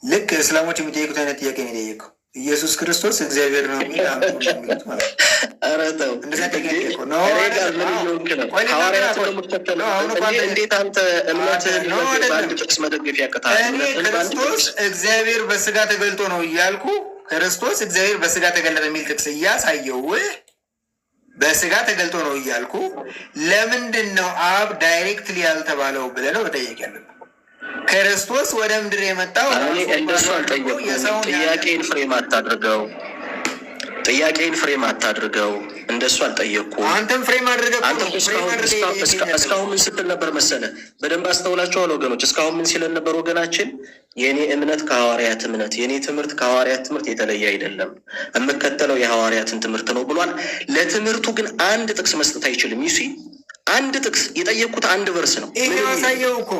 ልክ እስላሞች የሚጠይቁት አይነት ጥያቄ ነው የጠየቀው። ኢየሱስ ክርስቶስ እግዚአብሔር ነው የሚል የሚሉት ማለት ነው። ኧረ ተው እንዴት አንተ እምነትህን በአንድ ጥቅስ መደገፍ ያቅታል? እኔ ክርስቶስ እግዚአብሔር በስጋ ተገልጦ ነው እያልኩ ክርስቶስ እግዚአብሔር በስጋ ተገለጠ የሚል ጥቅስ እያሳየው በስጋ ተገልጦ ነው እያልኩ ለምንድን ነው አብ ዳይሬክትሊ ያልተባለው ብለህ ነው መጠየቅ ያለብህ። ክርስቶስ ወደ ምድር የመጣው እንደሱ አልጠየቁም። ጥያቄን ፍሬም አታድርገው። እንደሱ አልጠየቅኩም። አንተም ፍሬም አድርገህ እስካሁን ምን ስትል ነበር መሰለ? በደንብ አስተውላችኋል ወገኖች። እስካሁን ምን ሲለን ነበር ወገናችን? የእኔ እምነት ከሐዋርያት እምነት፣ የእኔ ትምህርት ከሐዋርያት ትምህርት የተለየ አይደለም፣ የምከተለው የሐዋርያትን ትምህርት ነው ብሏል። ለትምህርቱ ግን አንድ ጥቅስ መስጠት አይችልም። ይሲ አንድ ጥቅስ የጠየቅኩት አንድ ቨርስ ነው። ያሳየው እኮ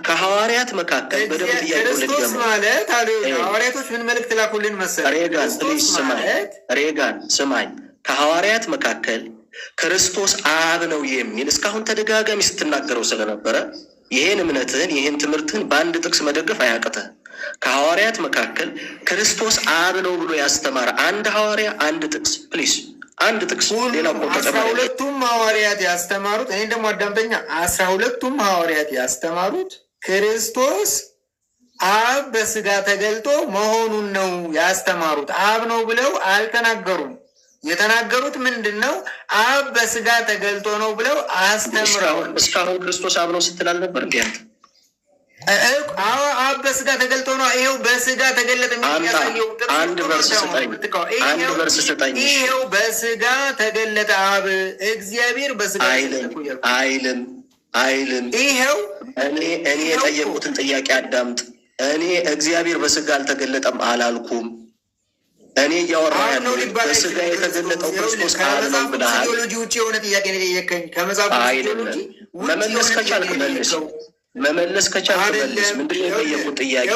ከሐዋርያት መካከል በደንብ ክርስቶስ ማለት ሐዋርያቶች ምን መልእክት ላኩልን መሰለህ? ሬጋን ስማኝ። ከሐዋርያት መካከል ክርስቶስ አብ ነው የሚል እስካሁን ተደጋጋሚ ስትናገረው ስለነበረ ይህን እምነትህን ይህን ትምህርትህን በአንድ ጥቅስ መደገፍ አያቅትህ። ከሐዋርያት መካከል ክርስቶስ አብ ነው ብሎ ያስተማረ አንድ ሐዋርያ አንድ ጥቅስ ፕሊስ፣ አንድ ጥቅስ። ሌላ 12ቱም ሐዋርያት ያስተማሩት እኔ ደግሞ አዳምጠኛ 12ቱም ሐዋርያት ያስተማሩት ክርስቶስ አብ በስጋ ተገልጦ መሆኑን ነው ያስተማሩት። አብ ነው ብለው አልተናገሩም። የተናገሩት ምንድን ነው? አብ በስጋ ተገልጦ ነው ብለው አስተምረዋል። እስካሁን ክርስቶስ አብ ነው ስትል አልነበር? እንዲያንተ አብ በስጋ ተገልጦ ነው። ይሄው በስጋ ተገለጠ። አንድ ቨርስ ስጠኝ። ይሄው በስጋ ተገለጠ አብ እግዚአብሔር በስጋ አይልም። ይሄው እኔ የጠየቁትን ጥያቄ አዳምጥ። እኔ እግዚአብሔር በስጋ አልተገለጠም አላልኩም። እኔ እያወራሁ ያለው በስጋ የተገለጠው ክርስቶስ አብ ነው ብለሃል። ቴዎሎጂ ውጭ የሆነ ጥያቄ ነው የጠየቀኝ። ከመጽሐፍ አይደለም። መመለስ ከቻልክ መልስ። ምንድን ነው የጠየቁት ጥያቄ?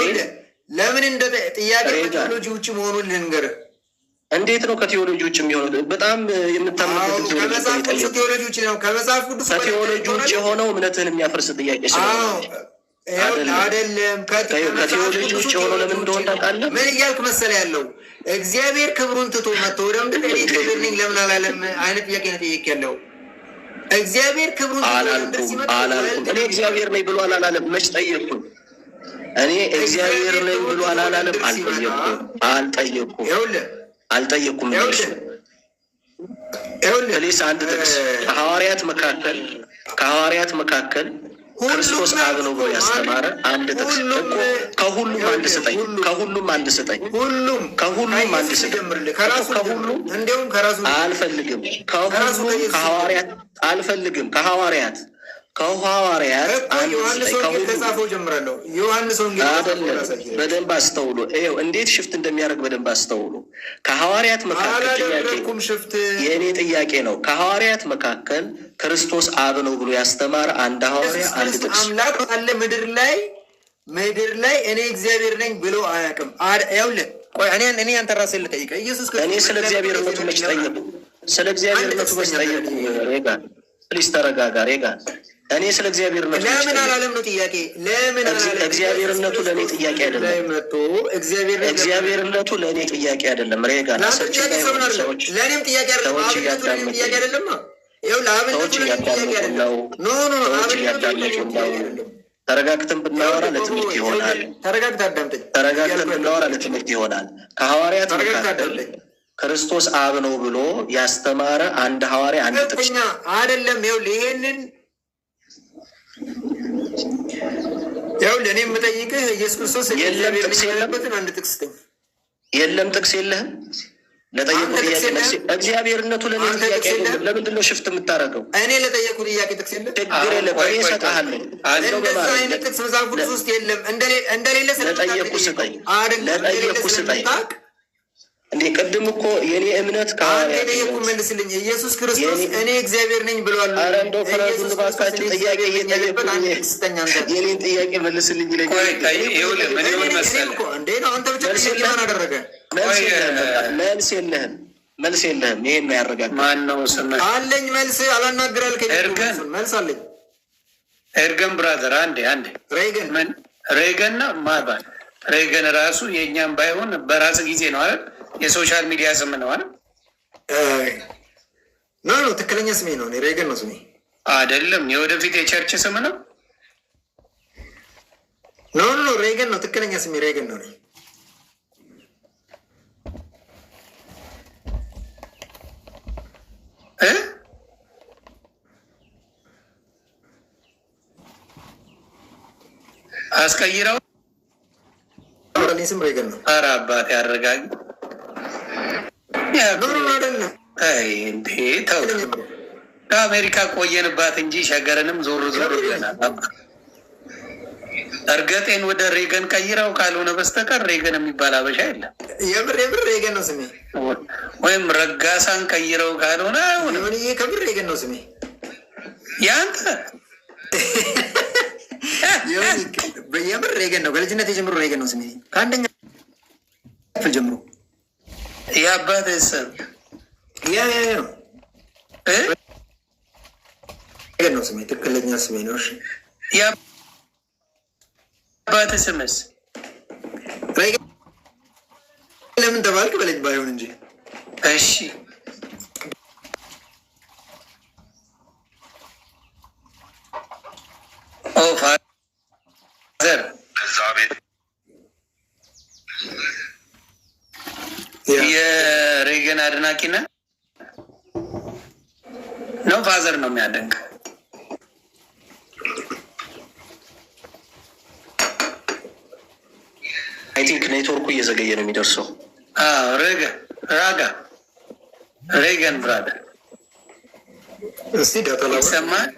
ለምን እንደ ጥያቄ ከቴዎሎጂ ውጭ መሆኑን ልንገርህ። እንዴት ነው ከቴዎሎጂ ውጭ የሚሆነው? በጣም የምታምንበት ከመጽሐፍ ቅዱስ ቴዎሎጂ ውጭ ነው። ከመጽሐፍ ቅዱስ ከቴዎሎጂ ውጭ የሆነው እምነትህን የሚያፈርስ ጥያቄ አይደለም። ከቴዎሎጂ ውጭ የሆነው ለምን እንደሆነ ታውቃለህ? ምን እያልክ መሰለህ ያለው እግዚአብሔር ክብሩን ትቶ መጥቶ ወደ ምድር እኔ ክብር ነኝ ለምን አላለም አይነት ጥያቄ ነው ጠየቅ ያለው። እግዚአብሔር ክብሩን አላልኩም። እኔ እግዚአብሔር ነኝ ብሎ አላለም። መች ጠየቅኩኝ? እኔ እግዚአብሔር ነኝ ብሎ አላለም። አልጠየቅኩም። ፕሊስ አንድ ጥቅስ ከሐዋርያት መካከል ክርስቶስ አብ ነው ብሎ ያስተማረ አንድ ጥቅስ እኮ ከሁሉም አንድ ስጠኝ። አልፈልግም። ከሐዋርያት በደንብ አስተውሉ። ይኸው እንዴት ሽፍት እንደሚያደርግ በደንብ አስተውሉ። ከሐዋርያት መካከል የእኔ ጥያቄ ነው። ከሐዋርያት መካከል ክርስቶስ አብ ነው ብሎ ያስተማረ አንድ ሐዋርያ አንድ ጥቅስ አምላክ አለ ምድር ላይ እኔ እግዚአብሔር ነኝ ብሎ አያውቅም። ይኸውልህ ቆይ እኔ አንተ ራስህ ልጠይቅህ። ኢየሱስ እኔ ስለ እግዚአብሔርነቱ መች ጠየቁ? ሬጋን ፕሊስ ተረጋጋ። ሬጋን እኔ ስለ እግዚአብሔርነቱ ለምን አላለም ነው ጥያቄ። ለምን እግዚአብሔርነቱ ለእኔ ጥያቄ አይደለም። እግዚአብሔርነቱ ለእኔ ጥያቄ አይደለም። ሬጋን ለእኔም ጥያቄ አይደለም። ተረጋግተን ብናወራ ለትምህርት ይሆናል። ከሐዋርያት መካከል ክርስቶስ አብ ነው ብሎ ያስተማረ አንድ ሐዋርያ አንድ ጥቅስ አይደለም። ይኸውልህ እኔ የምጠይቅህ ኢየሱስ ክርስቶስ አንድ ጥቅስ የለም። ጥቅስ የለህም። ለጠየቁ ጥያቄ እግዚአብሔርነቱ ለእኔ ጥያቄ አይደለም። ለምንድን ነው ሽፍት የምታደርገው? እኔ ለጠየቁ ጥያቄ ጥቅስ የለም። ችግር የለም። እኔ እሰጥሃለሁ። እንደዛ አይነት ጥቅስ መጽሐፍ ቅዱስ ውስጥ የለም። እንደሌለ ለጠየቁ ስጠኝ። እንዴ ቅድም እኮ የኔ እምነት ከጠየቁ መልስልኝ። ኢየሱስ ክርስቶስ እኔ እግዚአብሔር ነኝ ብሏል። ኧረ እንደው ፍረዱን እባካችሁ። ጥያቄ እየጠየቁኝ የኔን ጥያቄ መልስልኝ ይለኛል። እንዴ ነው አንተ ብቻ ምን አደረገ? መልስ የለህም። ይሄን ነው ያረጋግጥ። ማነው ስምህ? አለኝ መልስ አላናግር አልከኝ። መልስ አለኝ። ኤርገን ብራዘር አንዴ ሬገን ሬገን ነው ማባል ሬገን ራሱ የእኛም ባይሆን በራስ ጊዜ ነው አይደል? የሶሻል ሚዲያ ስም ነው አይደል? ኖ ትክክለኛ ስሜ ነው። ሬገን ነው ስሜ አይደለም። የወደፊት የቸርች ስም ነው። ኖ ሬገን ነው ትክክለኛ ስሜ ሬገን ነው። አስቀይረው ስም ሬገን ነው። ኧረ አባት ያረጋግ እንዴ ተው። ከአሜሪካ ቆየንባት እንጂ ሸገርንም ዞር ዞር ብለናል። እርገጤን ወደ ሬገን ቀይረው ካልሆነ በስተቀር ሬገን የሚባል አበሻ የለም። የምር ሬገን ነው ስሜ። ወይም ረጋሳን ቀይረው ካልሆነ ከምር ሬገን ነው ስሜ። ያንተ የምር ሬገን ነው። ከልጅነት የጀምሮ ሬገን ነው ስሜ። ከአንደኛ ክፍል ጀምሮ። የአባትህ ስም ሬገን ነው ስሜ። ትክክለኛ ስሜ ነው። እሺ የአባትህ ስምስ? ሬገን ለምን ተባልክ በለኝ ባይሆን እንጂ። እሺ ፋዘር የሬገን አድናቂ ነህ ነው? ፋዘር ነው የሚያደንቅ? አይ ቲንክ ኔትወርኩ እየዘገየ ነው የሚደርሰው። ሬገን ብራደር እስቲ ዳታ ይሰማል?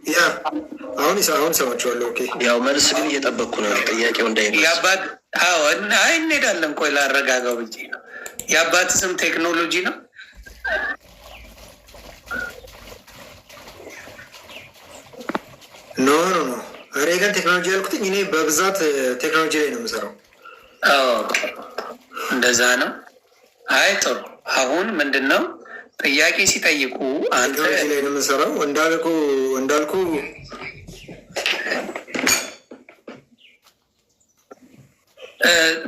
ያ አሁን ሰማችኋለሁ። ኦኬ ያው መልስ ግን እየጠበቅኩ ነው ጥያቄው እንዳይነሳ። የአባት እንሄዳለን። ቆይ ላረጋጋው ብዬ ነው። የአባት ስም ቴክኖሎጂ ነው? ኖ ሬገን ቴክኖሎጂ ያልኩትኝ እኔ በብዛት ቴክኖሎጂ ላይ ነው የምሰራው። እንደዛ ነው። አይ ጥሩ። አሁን ምንድን ነው ጥያቄ ሲጠይቁ ቴክኖሎጂ ላይ ነው የምሰራው እንዳልኩ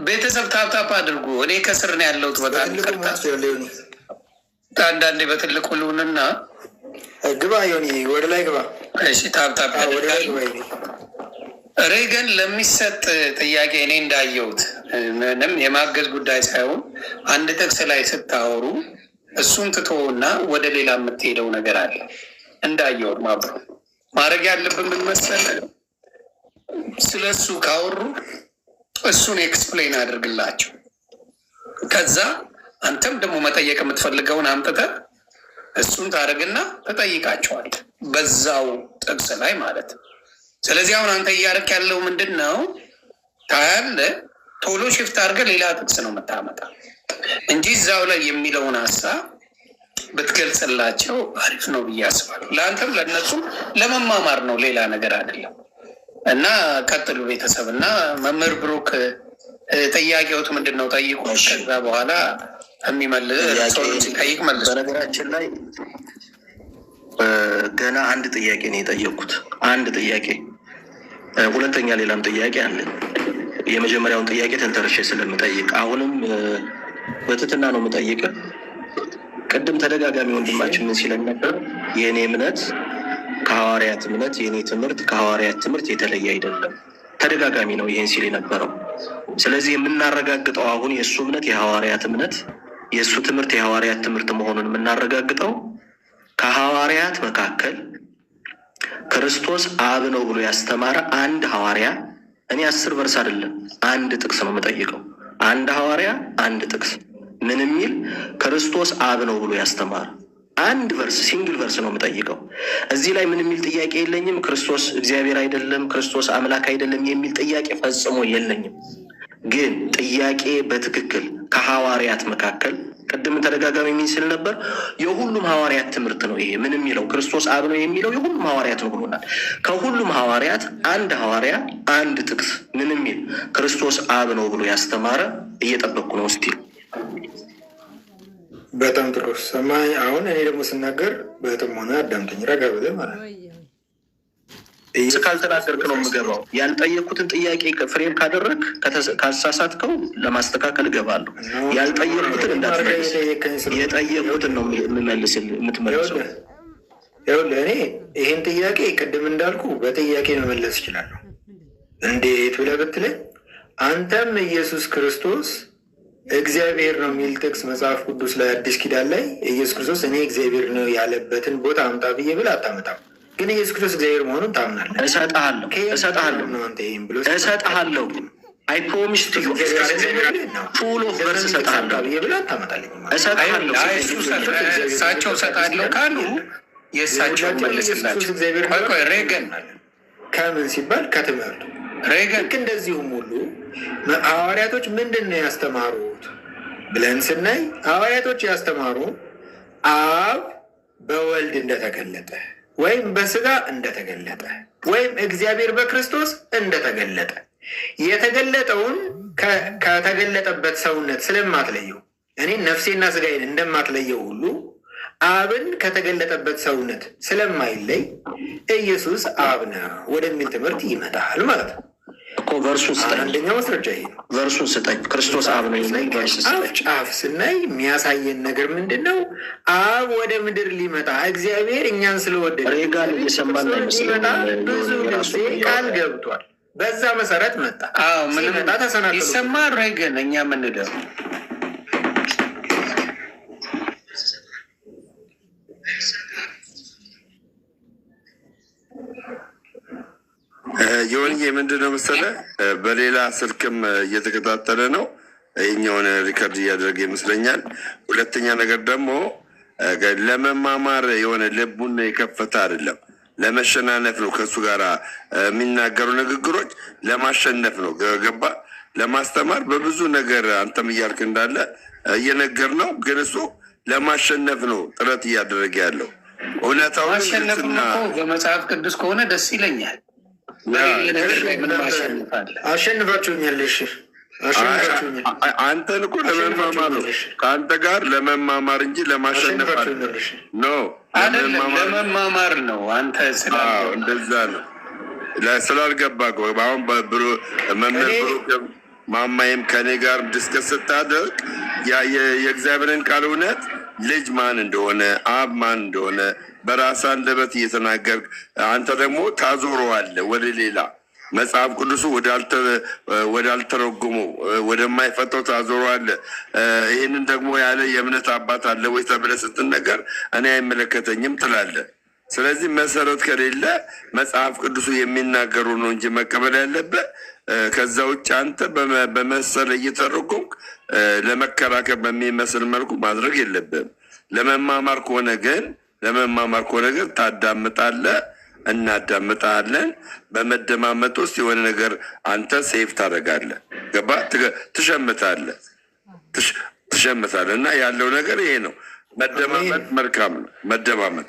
ቤተሰብ ታፕታፕ አድርጉ። እኔ ከስር ነው ያለሁት። በጣም አንዳንዴ በትልቁ ልሁንና ግባ ዮኒ ወደ ላይ ግባ። እሺ ታፕታፕ ሬገን ለሚሰጥ ጥያቄ እኔ እንዳየሁት ምንም የማገዝ ጉዳይ ሳይሆን አንድ ጥቅስ ላይ ስታወሩ እሱን ትቶና ወደ ሌላ የምትሄደው ነገር አለ። እንዳየሁት ማድረግ ያለብን ምን መሰለህ? ስለ እሱ ካወሩ እሱን ኤክስፕሌን አድርግላቸው። ከዛ አንተም ደግሞ መጠየቅ የምትፈልገውን አምጥተህ እሱን ታደርግና ተጠይቃቸዋል በዛው ጥቅስ ላይ ማለት ነው። ስለዚህ አሁን አንተ እያደረክ ያለው ምንድን ነው? ታያለህ፣ ቶሎ ሽፍት አድርገህ ሌላ ጥቅስ ነው የምታመጣ እንጂ እዛው ላይ የሚለውን ሀሳብ ብትገልጽላቸው አሪፍ ነው ብዬ አስባለሁ። ለአንተም ለእነሱም ለመማማር ነው፣ ሌላ ነገር አይደለም። እና ቀጥሉ ቤተሰብ። እና መምህር ብሩክ ጥያቄዎት ምንድን ነው? ጠይቁ። ከዛ በኋላ ሲጠይቅ መልሱ። በነገራችን ላይ ገና አንድ ጥያቄ ነው የጠየቅኩት። አንድ ጥያቄ፣ ሁለተኛ ሌላም ጥያቄ አለኝ። የመጀመሪያውን ጥያቄ ተንተርሼ ስለምጠይቅ አሁንም በትህትና ነው የምጠይቅ። ቅድም ተደጋጋሚ ወንድማችን ምን ሲለን ነበር? የእኔ እምነት ከሐዋርያት እምነት፣ የእኔ ትምህርት ከሐዋርያት ትምህርት የተለየ አይደለም። ተደጋጋሚ ነው ይህን ሲል የነበረው። ስለዚህ የምናረጋግጠው አሁን የእሱ እምነት የሐዋርያት እምነት፣ የእሱ ትምህርት የሐዋርያት ትምህርት መሆኑን የምናረጋግጠው ከሐዋርያት መካከል ክርስቶስ አብ ነው ብሎ ያስተማረ አንድ ሐዋርያ፣ እኔ 10 ቨርስ አይደለም 1 ጥቅስ ነው የምጠይቀው። አንድ ሐዋርያ 1 ጥቅስ ምን የሚል ክርስቶስ አብ ነው ብሎ ያስተማረ አንድ ቨርስ፣ ሲንግል ቨርስ ነው የምጠይቀው። እዚህ ላይ ምን የሚል ጥያቄ የለኝም። ክርስቶስ እግዚአብሔር አይደለም፣ ክርስቶስ አምላክ አይደለም የሚል ጥያቄ ፈጽሞ የለኝም። ግን ጥያቄ በትክክል ከሐዋርያት መካከል ቅድም ተደጋጋሚ የሚስል ነበር። የሁሉም ሐዋርያት ትምህርት ነው ይሄ። ምን የሚለው ክርስቶስ አብ ነው የሚለው የሁሉም ሐዋርያት ነው ብሎናል። ከሁሉም ሐዋርያት አንድ ሐዋርያ 1 ጥቅስ ምን የሚል ክርስቶስ አብ ነው ብሎ ያስተማረ እየጠበቅኩ ነው። ስቲል በጣም ጥሩ ሰማኝ። አሁን እኔ ደግሞ ስናገር በጥሞና አዳምጠኝ፣ ረጋ ብለህ ማለት ነው። ካልተናገርክ ነው የምገባው። ያልጠየኩትን ጥያቄ ፍሬም ካደረግ ካሳሳትከው ለማስተካከል እገባለሁ። ያልጠየኩትን እንዳትመልስ፣ የጠየኩትን ነው የምትመልሰው። እኔ ይህን ጥያቄ ቅድም እንዳልኩ በጥያቄ መመለስ እችላለሁ። እንዴት ብለህ ብትለኝ አንተም ኢየሱስ ክርስቶስ እግዚአብሔር ነው የሚል ጥቅስ መጽሐፍ ቅዱስ ላይ አዲስ ኪዳን ላይ ኢየሱስ ክርስቶስ እኔ እግዚአብሔር ነው ያለበትን ቦታ አምጣ ብዬ ብለህ አታመጣም። ግን ኢየሱስ ክርስቶስ እግዚአብሔር መሆኑን ታምናለህ። እሰጥሃለሁ አይ ፕሮሚስ ቱ ዩ ፉል ኦፍ ቨርስ እሰጥሃለሁ ብዬ ብለህ አታመጣልኝ። እሳቸው እሰጥሃለሁ ካሉ የእሳቸው መልስላቸው። ሬገን ከምን ሲባል ከትምህርቱ ልክ እንደዚሁም ሁሉ ሐዋርያቶች ምንድን ነው ያስተማሩት ብለን ስናይ ሐዋርያቶች ያስተማሩ አብ በወልድ እንደተገለጠ ወይም በስጋ እንደተገለጠ ወይም እግዚአብሔር በክርስቶስ እንደተገለጠ የተገለጠውን ከተገለጠበት ሰውነት ስለማትለየው እኔ ነፍሴና ስጋዬን እንደማትለየው ሁሉ አብን ከተገለጠበት ሰውነት ስለማይለይ ኢየሱስ አብ ነው ወደሚል ትምህርት ይመጣል ማለት ነው እኮ። ቨርሱን ስጠኝ። አንደኛው ማስረጃ ይሄ ነው። ቨርሱን ስጠኝ። ክርስቶስ አብ ነው ይላል። ጫፍ ስናይ የሚያሳየን ነገር ምንድን ነው? አብ ወደ ምድር ሊመጣ እግዚአብሔር እኛን ስለወደደ ሬጋን እየሰማን ሊመጣ ብዙ ጊዜ ቃል ገብቷል። በዛ መሰረት መጣ። ሲመጣ ተሰናክሎ ይሰማል። ሬገን እኛ ምንድነው የሆንዬ ምንድነው መሰለህ በሌላ ስልክም እየተከታተለ ነው። ይህኛውን ሪከርድ እያደረገ ይመስለኛል። ሁለተኛ ነገር ደግሞ ለመማማር የሆነ ልቡን የከፈተ አይደለም፣ ለመሸናነፍ ነው። ከእሱ ጋር የሚናገሩ ንግግሮች ለማሸነፍ ነው። ገባ? ለማስተማር በብዙ ነገር አንተም እያልክ እንዳለ እየነገር ነው። ግን እሱ ለማሸነፍ ነው ጥረት እያደረገ ያለው። እውነታውን ማሸነፍም እኮ በመጽሐፍ ቅዱስ ከሆነ ደስ ይለኛል። አሸንፋችሁኛል። አንተን እኮ ለመማማር ነው፣ ከአንተ ጋር ለመማማር እንጂ ለማሸነፍ ነው። ለመማማር ነው። አንተ እንደዛ ነው ስላልገባ አሁን መምህር ብሩክ ማማይም ከኔ ጋር ዲስከስ ስታደርግ የእግዚአብሔርን ቃል እውነት ልጅ ማን እንደሆነ አብ ማን እንደሆነ በራስ አንደበት እየተናገርክ አንተ ደግሞ ታዞረዋለህ ወደ ሌላ መጽሐፍ ቅዱሱ ወዳልተረጉመው ወደማይፈታው ታዞረዋለህ። ይህንን ደግሞ ያለ የእምነት አባት አለ ወይ ተብለህ ስትነገር እኔ አይመለከተኝም ትላለህ። ስለዚህ መሰረት ከሌለ መጽሐፍ ቅዱሱ የሚናገሩ ነው እንጂ መቀበል ያለብህ። ከዛ ውጭ አንተ በመሰለ እየተረጎምክ ለመከራከር በሚመስል መልኩ ማድረግ የለብህም። ለመማማር ከሆነ ግን ታዳምጣለህ፣ እናዳምጣለን። በመደማመጥ ውስጥ የሆነ ነገር አንተ ሴፍ ታደርጋለህ። ገባ? ትሸምታለህ እና ያለው ነገር ይሄ ነው። መደማመጥ መልካም ነው። መደማመጥ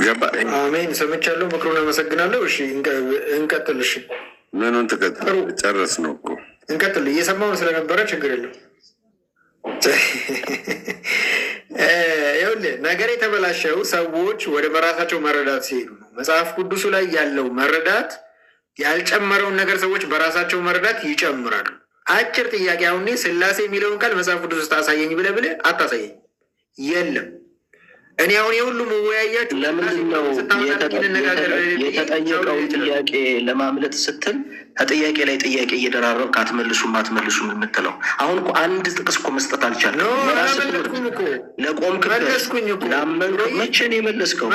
ገባ? አሜን። ሰምቻለሁ። ምክሩን አመሰግናለሁ። እሺ እንቀጥል። እሺ ምኑን ትቀጥል? ጨረስ ነው እኮ እንቀጥል። እየሰማውን ስለነበረ ችግር የለም። ይኸውልህ ነገር የተበላሸው ሰዎች ወደ በራሳቸው መረዳት ሲሄዱ ነው። መጽሐፍ ቅዱሱ ላይ ያለው መረዳት ያልጨመረውን ነገር ሰዎች በራሳቸው መረዳት ይጨምራሉ። አጭር ጥያቄ፣ አሁን ስላሴ የሚለውን ቃል መጽሐፍ ቅዱስ ውስጥ አሳየኝ ብለህ አታሳየኝ። የለም። እኔ አሁን የሁሉ መወያያችሁ ለምንድን ነው የተጠየቀውን ጥያቄ ለማምለጥ ስትል ከጥያቄ ላይ ጥያቄ እየደራረብክ አትመልሱም የምትለው? አሁን እኮ አንድ ጥቅስ እኮ መስጠት አልቻለም። ለቆምክበት ላመንከው መቼ ነው የመለስከው?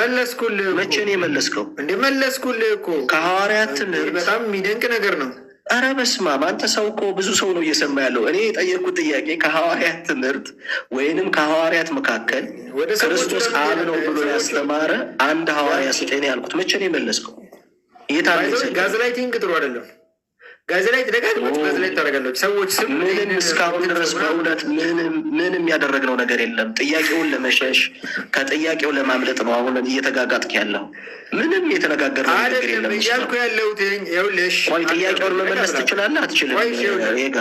መለስኩልህ እኮ ከሐዋርያት ትምህርት። በጣም የሚደንቅ ነገር ነው። ኧረ በስመ አብ! አንተ ሰው እኮ ብዙ ሰው ነው እየሰማ ያለው። እኔ የጠየቅኩት ጥያቄ ከሐዋርያት ትምህርት ወይንም ከሐዋርያት መካከል ክርስቶስ አብ ነው ብሎ ያስተማረ አንድ ሐዋርያ ስጠኝ ያልኩት። መቼ ነው የመለስከው? ጋዝላይቲንግ ጥሩ አይደለም። ጋዝላይት ደጋግሞች ጋዝላይት ታደርጋለች ሰዎች። ምንም እስካሁን ድረስ በእውነት ምንም ያደረግነው ነገር የለም። ጥያቄውን ለመሸሽ ከጥያቄው ለማምለጥ ነው አሁን እየተጋጋጥክ ያለው። ምንም የተነጋገርነው ነገር የለም እያልኩ ያለሁት። ይኸውልሽ፣ ቆይ ጥያቄውን መመለስ ትችላለህ አትችልም? ጋ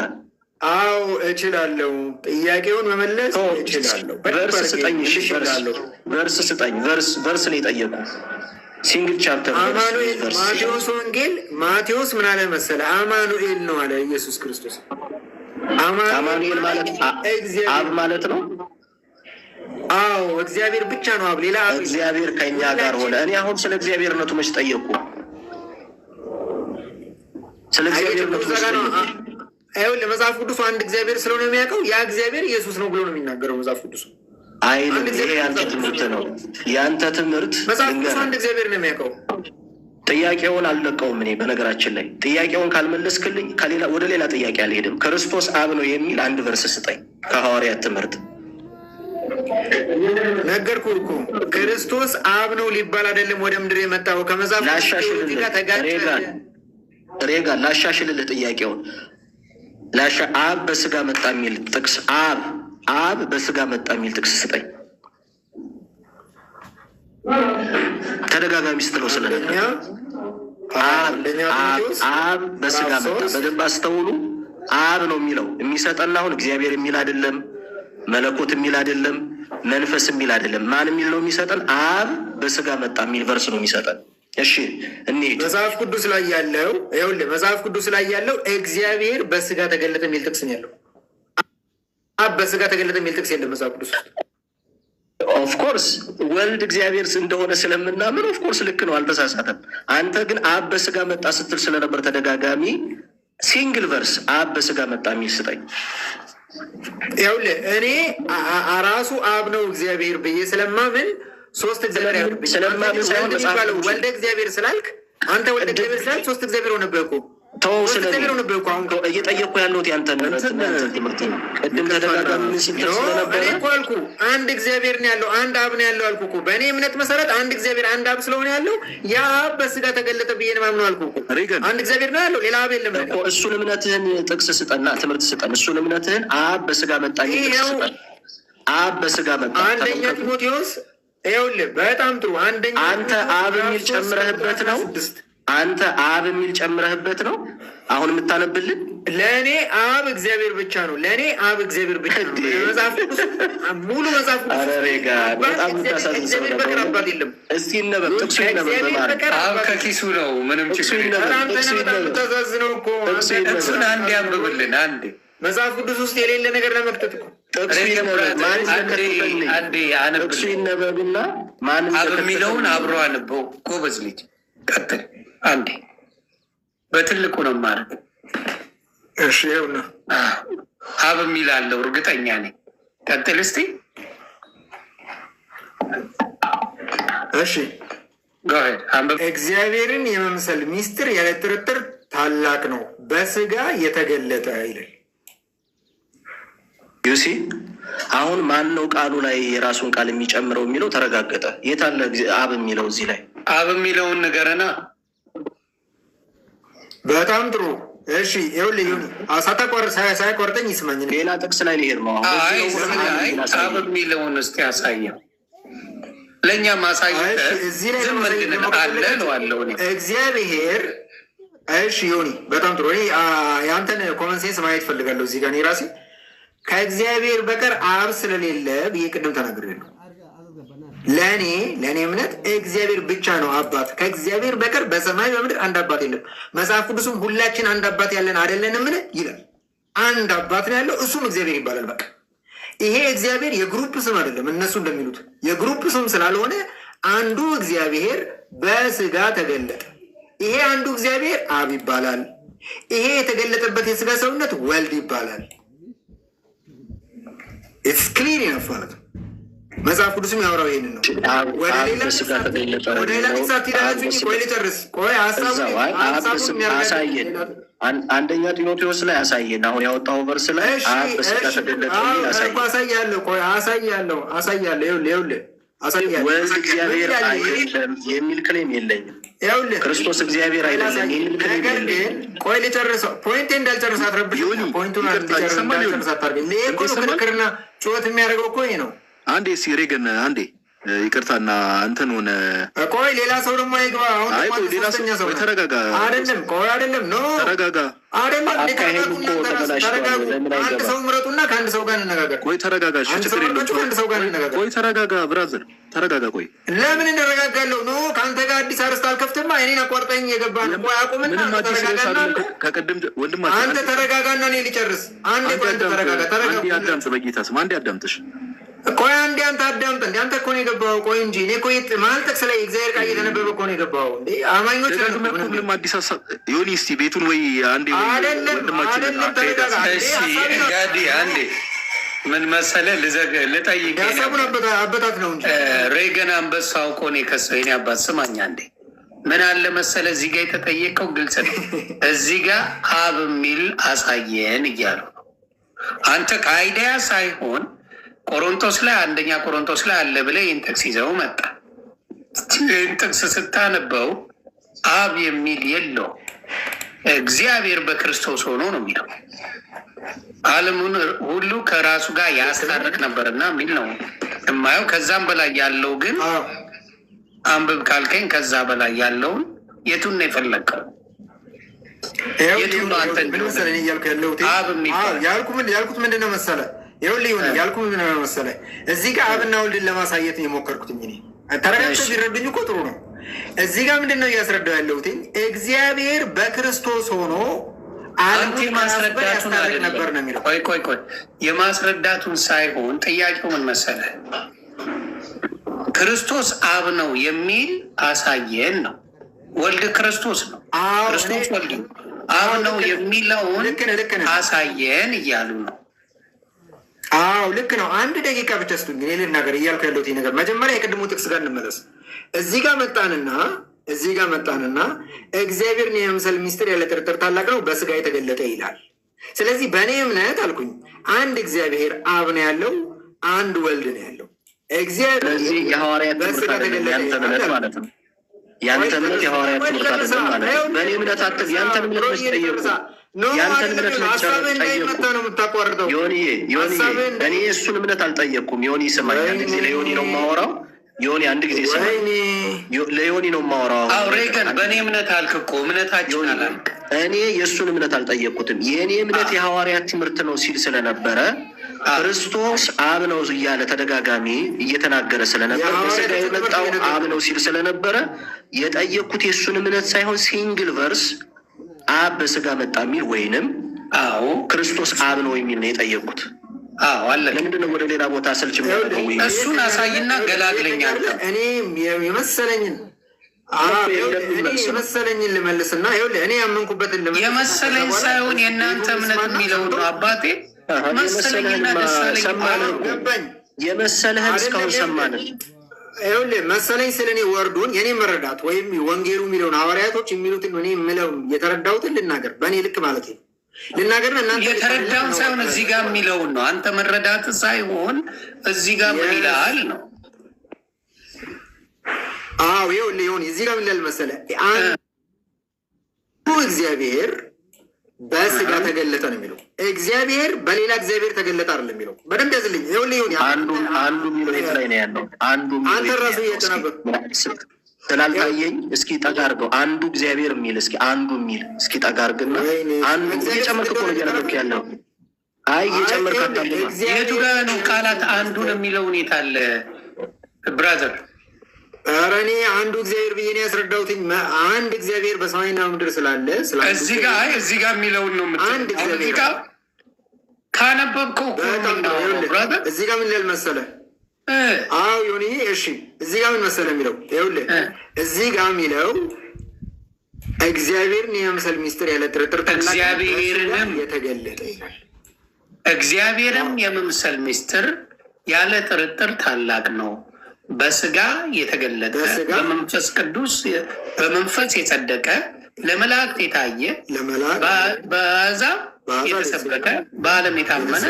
አዎ እችላለሁ። ጥያቄውን መመለስ እችላለሁ። ቨርስ ስጠኝ። ቨርስ ስጠኝ። ቨርስ ነው የጠየቁ ሲንግል ቻፕተር አማኑኤል ማቴዎስ ወንጌል ማቴዎስ ምን አለ መሰለ? አማኑኤል ነው አለ ኢየሱስ ክርስቶስ። አማኑኤል ማለት አብ ማለት ነው። አዎ እግዚአብሔር ብቻ ነው አብ፣ ሌላ አብ። እግዚአብሔር ከኛ ጋር ሆነ። እኔ አሁን ስለ እግዚአብሔርነቱ መች ጠየቁ? ስለ እግዚአብሔርነቱ ይኸውልህ መጽሐፍ ቅዱሱ አንድ እግዚአብሔር ስለሆነ የሚያውቀው ያ እግዚአብሔር ኢየሱስ ነው ብሎ ነው የሚናገረው መጽሐፍ ቅዱሱ አይልም። ይሄ ያንተ ትምህርት ነው፣ ያንተ ትምህርት። መጽሐፍ ቅዱሱ አንድ እግዚአብሔር ነው የሚያውቀው። ጥያቄውን አልለቀውም። እኔ በነገራችን ላይ ጥያቄውን ካልመለስክልኝ ወደ ሌላ ጥያቄ አልሄድም። ክርስቶስ አብ ነው የሚል አንድ ቨርስ ስጠኝ ከሐዋርያት ትምህርት። ነገርኩህ እኮ ክርስቶስ አብ ነው ሊባል አይደለም ወደ ምድር የመጣው ከመጽሐፍ ሬጋ ላሻሽልልህ ጥያቄውን። አብ በስጋ መጣ የሚል ጥቅስ አብ በስጋ መጣ የሚል ጥቅስ ስጠኝ። ተደጋጋሚ ስትለው ስለነበር አብ በስጋ መጣ። በደንብ አስተውሉ። አብ ነው የሚለው የሚሰጠን አሁን እግዚአብሔር የሚል አይደለም፣ መለኮት የሚል አይደለም፣ መንፈስ የሚል አይደለም። ማን የሚል ነው የሚሰጠን? አብ በስጋ መጣ የሚል ቨርስ ነው የሚሰጠን። እሺ እንሂድ። መጽሐፍ ቅዱስ ላይ ያለው ይኸውልህ፣ መጽሐፍ ቅዱስ ላይ ያለው እግዚአብሔር በስጋ ተገለጠ የሚል ጥቅስ ነው ያለው። አብ በስጋ ተገለጠ የሚል ጥቅስ የለም መጽሐፍ ቅዱስ። ኦፍኮርስ ወልድ እግዚአብሔር እንደሆነ ስለምናምን ኦፍኮርስ ልክ ነው፣ አልተሳሳተም። አንተ ግን አብ በስጋ መጣ ስትል ስለነበር ተደጋጋሚ ሲንግል ቨርስ አብ በስጋ መጣ የሚል ስጠኝ። ይኸውልህ እኔ ራሱ አብ ነው እግዚአብሔር ብዬ ስለማምን ሶስት እግዚአብሔር ያሉብኝ ስለማምን ሳይሆን የሚባለው ወልደ እግዚአብሔር ስላልክ አንተ ወልደ እግዚአብሔር ስላልክ ሶስት እግዚአብሔር ሆነብህ እኮ። ተው ስለሆነብህ አሁን እየጠየቅኩ ያለሁት ያንተን ትምህርት ነው። ቅድም ተደጋጋሚ ምን ሲል ስለነበረ እኔ እኮ አልኩህ አንድ እግዚአብሔር ነው ያለው፣ አንድ አብ ነው ያለው አልኩህ እኮ። በእኔ እምነት መሰረት አንድ እግዚአብሔር አንድ አብ ስለሆነ ያለው ያ አብ በስጋ ተገለጠ ብዬ ነው የማምነው አልኩህ እኮ። አንድ እግዚአብሔር ነው ያለው፣ ሌላ አብ የለም እኮ። እሱን እምነትህን ጥቅስ ስጠና ትምህርት ስጠን። እሱን እምነትህን አብ በስጋ መጣ ጥቅስ ስጠን። አብ በስጋ መጣ አንደኛ ጢሞቴዎስ ይኸውልህ በጣም ጥሩ። አንደኛ አንተ አብ የሚል ጨምረህበት ነው። አንተ አብ የሚል ጨምረህበት ነው አሁን የምታነብልን። ለእኔ አብ እግዚአብሔር ብቻ ነው። ለእኔ አብ እግዚአብሔር ብቻ ነው። መጽሐፍ ቅዱስ ሙሉ መጽሐፍ ቅዱስ አረሬጋ በጣም ታሳዝን ሰው ነበር። አባት የለም። እስቲ ይነበብ፣ ጥቅሱ ይነበብ። አብ ከኪሱ ነው። ምንም ችግር የለም። ተዛዝነው እኮ ጥቅሱን አንድ ያንብብልን። አንዴ መጽሐፍ ቅዱስ ውስጥ የሌለ ነገር ለመክተት እኮ ጥቅሱ ይነበብና ማን አብ የሚለውን አብሮ አንበው። ጎበዝ ልጅ ቀጥል። አንዴ በትልቁ ነው ማለት። እሺ ይኸውና አብ የሚል አለው እርግጠኛ ነኝ። ቀጥል እስቲ። እሺ እግዚአብሔርን የመምሰል ሚስጥር ያለ ጥርጥር ታላቅ ነው፣ በስጋ የተገለጠ ይላል። ዩሲ አሁን ማን ነው ቃሉ ላይ የራሱን ቃል የሚጨምረው የሚለው ተረጋገጠ። የት አለ አብ የሚለው? እዚህ ላይ አብ የሚለውን ንገረና። በጣም ጥሩ። እሺ ይኸውልህ ሳያቋርጠኝ ይስማኝ። ሌላ ጥቅስ ላይ ሊሄድ ነው። አብ የሚለውን እስኪ ያሳየው፣ ለእኛ ማሳየት አለ ነው አለው እግዚአብሔር። እሺ ዮኒ በጣም ጥሩ። እኔ የአንተን ኮመን ሴንስ ማየት ፈልጋለሁ እዚህ ጋር። እኔ ራሴ ከእግዚአብሔር በቀር አብ ስለሌለ ብዬ ቅድም ተናግሬያለሁ። ለእኔ እምነት እግዚአብሔር ብቻ ነው አባት። ከእግዚአብሔር በቀር በሰማይ በምድር አንድ አባት የለም። መጽሐፍ ቅዱስም ሁላችን አንድ አባት ያለን አይደለንም ይላል። አንድ አባት ነው ያለው፣ እሱም እግዚአብሔር ይባላል። በቃ ይሄ እግዚአብሔር የግሩፕ ስም አይደለም። እነሱ እንደሚሉት የግሩፕ ስም ስላልሆነ አንዱ እግዚአብሔር በስጋ ተገለጠ። ይሄ አንዱ እግዚአብሔር አብ ይባላል። ይሄ የተገለጠበት የስጋ ሰውነት ወልድ ይባላል። ኢትስ ክሊር ይነፍ ማለት ነው። መጽሐፍ ቅዱስም ያወራው ይሄንን ነው። ወደ ሌላ ጥቅሳት ሄዳችሁ ቆይ ልጨርስ። ቆይ አሳየን። አንደኛ ጢሞቴዎስ ላይ አሳየን። አሁን ያወጣው ቨርስ ላይ አብ በስጋ ተገለጠ አሳያለሁ። ቆይ አሳያለሁ። ይኸውልህ ወልድ እግዚአብሔር አይደለም የሚል ክሌም የለኝም። ይኸውልህ ክርስቶስ እግዚአብሔር አይደለም የሚል ክሌም የለኝም። ቆይ ልጨርሰው። ፖይንቴ እንዳልጨርስ አትረብሽ። ፖይንቱን እንዳልጨርስ አታርገኝ። ይሄ እኮ ክርክርና ጩኸት የሚያደርገው እኮ ይሄ ነው። አንዴ ሲሬገን አንዴ ይቅርታና እንትን ሆነ። ቆይ ሌላ ሰው ደግሞ አይግባ። አሁን ሌላ ሰው ተረጋጋ። አይደለም ቆይ አይደለም ኖ ተረጋጋ። አይደለም አንድ ሰው ምረጡና ከአንድ ሰው ጋር እንነጋገር። ቆይ ተረጋጋ። ችግር የለውም። ከአንድ ሰው ጋር እንነጋገር። ቆይ ተረጋጋ ብራዘር ተረጋጋ። ቆይ ለምን እንረጋጋለሁ? ኖ ከአንተ ጋር አዲስ አርስት አልከፍትማ። እኔን አቋርጠኝ የገባ ነው። ቆይ አቁምና ከቅድም ወንድማችን አንተ ተረጋጋና እኔ ልጨርስ። አንዴ ቆይ አንተ ተረጋጋ። አንዴ አዳምጥ፣ በጌታ ስም አንዴ አዳምጥሽ። ቆይ አንዴ አንተ አዳምጥ። እንደ አንተ እኮ ነው የገባኸው። ቆይ እንጂ እኔ እኮ መሀል ጥቅስ ላይ እግዚአብሔር ቃል እየተነበበ እኮ ነው የገባኸው። እንዴ አማኞች ምንም አዲስ ሀሳብ ዮኒ፣ እስኪ ቤቱን ወይ አንዴ ወንድማችን ጋዲ አንዴ ምን መሰለህ ልጠይቅ ሀሳቡን አበታት ነው እንጂ ሬገን አንበሳው እኮ ነው የከሰው። የኔ አባት ስማኛ እንዴ ምን አለ መሰለህ እዚህ ጋር የተጠየቀው ግልጽ ነው። እዚህ ጋር አብ የሚል አሳየን እያሉ አንተ ከአይዲያ ሳይሆን ቆሮንቶስ ላይ አንደኛ ቆሮንቶስ ላይ አለ ብለህ ይህን ጥቅስ ይዘው መጣ። ይህን ጥቅስ ስታነበው አብ የሚል የለው እግዚአብሔር በክርስቶስ ሆኖ ነው የሚለው። ዓለሙን ሁሉ ከራሱ ጋር ያስታርቅ ነበርና የሚል ነው የማየው። ከዛም በላይ ያለው ግን አንብብ ካልከኝ ከዛ በላይ ያለውን የቱን ነው የፈለግከው? የቱን ነው አንተ ያልኩት ምንድን ነው መሰለህ? ይኸውልህ ይሁን ያልኩት ምንድን ነው መሰለህ? እዚህ ጋር አብና ወልድን ለማሳየት የሞከርኩት እኔ ተረጋግተው ቢረዱኝ እኮ ጥሩ ነው። እዚህ ጋር ምንድን ነው እያስረዳው ያለሁት? እግዚአብሔር በክርስቶስ ሆኖ አንተ ማስረዳቱን ነበር ነው የሚለው። ቆይ የማስረዳቱን ሳይሆን ጥያቄው ምን መሰለህ? ክርስቶስ አብ ነው የሚል አሳየን ነው። ወልድ ክርስቶስ ነው፣ ክርስቶስ ወልድ ነው። አብ ነው የሚለውን አሳየን እያሉ ነው። አዎ ልክ ነው። አንድ ደቂቃ ብቻ ስጡኝ እኔ ልናገር እያልኩ ያለሁት ነገር። መጀመሪያ የቅድሙ ጥቅስ ጋር እንመለስ። እዚህ ጋር መጣንና እግዚአብሔርን የመምሰል ሚስጥር ያለ ጥርጥር ታላቅ ነው፣ በስጋ የተገለጠ ይላል። ስለዚህ በእኔ እምነት አልኩኝ አንድ እግዚአብሔር አብ ነው ያለው፣ አንድ ወልድ ነው ያለው። እግዚአብሔር የሐዋርያት ትምህርት አይደለም ያንተ እምነት ማለት ነው። ያንተ እምነት የሐዋርያት ትምህርት አይደለም ማለት ነው። በእኔ እምነት አትብ ያንተ እምነት መስጠየቁ ያንተን እምነት ዮኒ እኔ እሱን እምነት አልጠየቅኩም። ዮኒ ስማኝ፣ አንድ ጊዜ ለዮኒ ነው የማወራው። ዮኒ አንድ ጊዜ ስማኝ፣ ለዮኒ ነው የማወራው። ሬገን በእኔ እምነት አልክ እኮ እምነታችን አላልክ። እኔ የእሱን እምነት አልጠየቅኩትም። የእኔ እምነት የሐዋርያት ትምህርት ነው ሲል ስለነበረ ክርስቶስ አብ ነው እያለ ተደጋጋሚ እየተናገረ ስለነበረ በስጋ የመጣው አብ ነው ሲል ስለነበረ የጠየቅኩት የእሱን እምነት ሳይሆን ሲንግል ቨርስ አብ በስጋ መጣ የሚል ወይንም ክርስቶስ አብ ነው የሚል ነው የጠየቁት። አለ። ለምንድነው ወደ ሌላ ቦታ ስልች እሱን አሳይና ገላግለኛል። እኔ የመሰለኝን ልመልስና እኔ ያመንኩበትን ልመልስ። የመሰለኝ ሳይሆን የእናንተ እምነት የሚለው ነው አባቴ። መሰለኝና ደሳለኝ የመሰለህን እስካሁን ሰማንን። ይኸውልህ መሰለኝ ስለ እኔ ወርዱን የኔ መረዳት ወይም ወንጌሉ የሚለውን ሐዋርያቶች የሚሉትን እኔ የምለውን የተረዳሁትን ልናገር፣ በእኔ ልክ ማለት ነው ልናገርና እናንተ የተረዳውን ሳይሆን እዚህ ጋር የሚለውን ነው። አንተ መረዳት ሳይሆን እዚህ ጋር ምን ይላል ነው። ይኸውልህ እዚህ ጋር ምን ይላል መሰለህ? አንዱ እግዚአብሔር በስጋ ተገለጠ ነው የሚለው። እግዚአብሔር በሌላ እግዚአብሔር ተገለጠ አይደለም የሚለው። በደንብ ያዝልኝ። ይኸውልህ አንዱ የሚለው የት ላይ ነው ያለው? አንተ ራሱ እየተናገር ስላልታየኝ እስኪ ጠጋ አድርገው። አንዱ እግዚአብሔር የሚል እስኪ አንዱ የሚል እስኪ ጠጋ አድርግና አንዱ እየጨመርክ እኮ ነው እያነበብክ ያለው። አይ እየጨመርክ አታምጣ። የቱ ጋር ነው ቃላት አንዱን የሚለው ሁኔታ አለ ብራዘር? ኧረ እኔ አንዱ እግዚአብሔር ብዬ ነው ያስረዳሁትኝ። አንድ እግዚአብሔር በሰማይና ምድር ስላለ እዚህ ጋር የሚለውን ነው አንድ እግዚአብሔር ካነበብከው እዚህ ጋር ምን ይላል መሰለህ? ዮኒ እሺ፣ እዚህ ጋር ምን መሰለህ የሚለው? ይኸውልህ እዚህ ጋር የሚለው እግዚአብሔርን የመምሰል ሚስጥር ያለ ጥርጥር እግዚአብሔርንም የተገለጠ ይላል። እግዚአብሔርም የመምሰል ሚስጥር ያለ ጥርጥር ታላቅ ነው፣ በስጋ የተገለጠ በመንፈስ ቅዱስ በመንፈስ የጸደቀ ለመላእክት የታየ በአሕዛብ የተሰበከ በዓለም የታመነ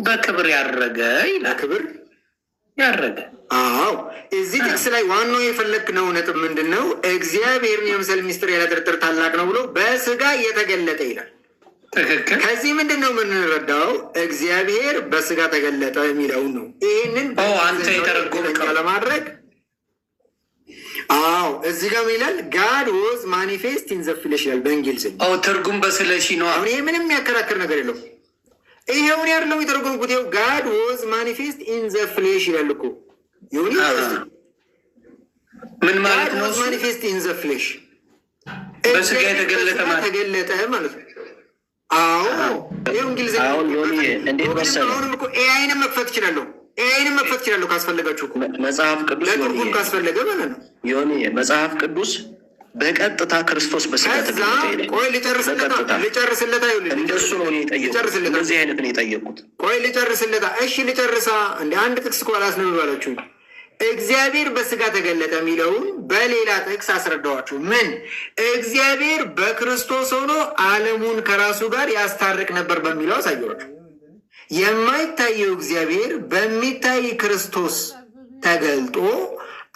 በክብር ያረገ ይላል። ክብር ያረገ እዚህ ጥቅስ ላይ ዋናው የፈለግነው ነጥብ ምንድን ነው? እግዚአብሔርን የመምሰል ሚስጥር ያለ ጥርጥር ታላቅ ነው ብሎ በስጋ የተገለጠ ይላል። ትክክል። ከዚህ ምንድን ነው የምንረዳው? እግዚአብሔር በስጋ ተገለጠ የሚለውን ነው። ይህንን አንተ የተረጎምከው ለማድረግ እዚህ ጋር ይላል ጋድ ወዝ ማኒፌስት ኢን ዘ ፍሌሽ ይላል በእንግሊዝኛ። ትርጉም በስለሺ ነው። አሁን ይሄ ምንም የሚያከራክር ነገር የለው። ይሄውን ያለው የተረጎምኩት ይኸው ጋድ ወዝ ማኒፌስት ኢን ዘ ፍሌሽ ይላል እኮ ይሁን። ምን ማለት ነው? ማኒፌስት ኢን ዘ ፍሌሽ በስጋ የተገለጠ ማለት ነው። ይኸው እንግሊዝኛ። እንዴት መሰለህ አሁንም እኮ ኤአይንም መክፈት እችላለሁ። ኤአይንም መክፈት እችላለሁ ካስፈለጋችሁ እኮ መጽሐፍ ቅዱስ ለትርጉም ካስፈለገ ማለት ነው። ዮኒ መጽሐፍ ቅዱስ በቀጥታ ክርስቶስ በስጋ ተገለጠ። ቆይ ልጨርስለታ እንደሱ ነው የጠየቁት። እንደዚህ አይነት ነው የጠየቁት። ቆይ ልጨርስለታ። እሺ ልጨርሳ። እንደ አንድ ጥቅስ እኮ አላስነብባላችሁ። እግዚአብሔር በስጋ ተገለጠ የሚለውን በሌላ ጥቅስ አስረዳዋችሁ። ምን እግዚአብሔር በክርስቶስ ሆኖ ዓለሙን ከራሱ ጋር ያስታርቅ ነበር በሚለው አሳየዋችሁ። የማይታየው እግዚአብሔር በሚታይ ክርስቶስ ተገልጦ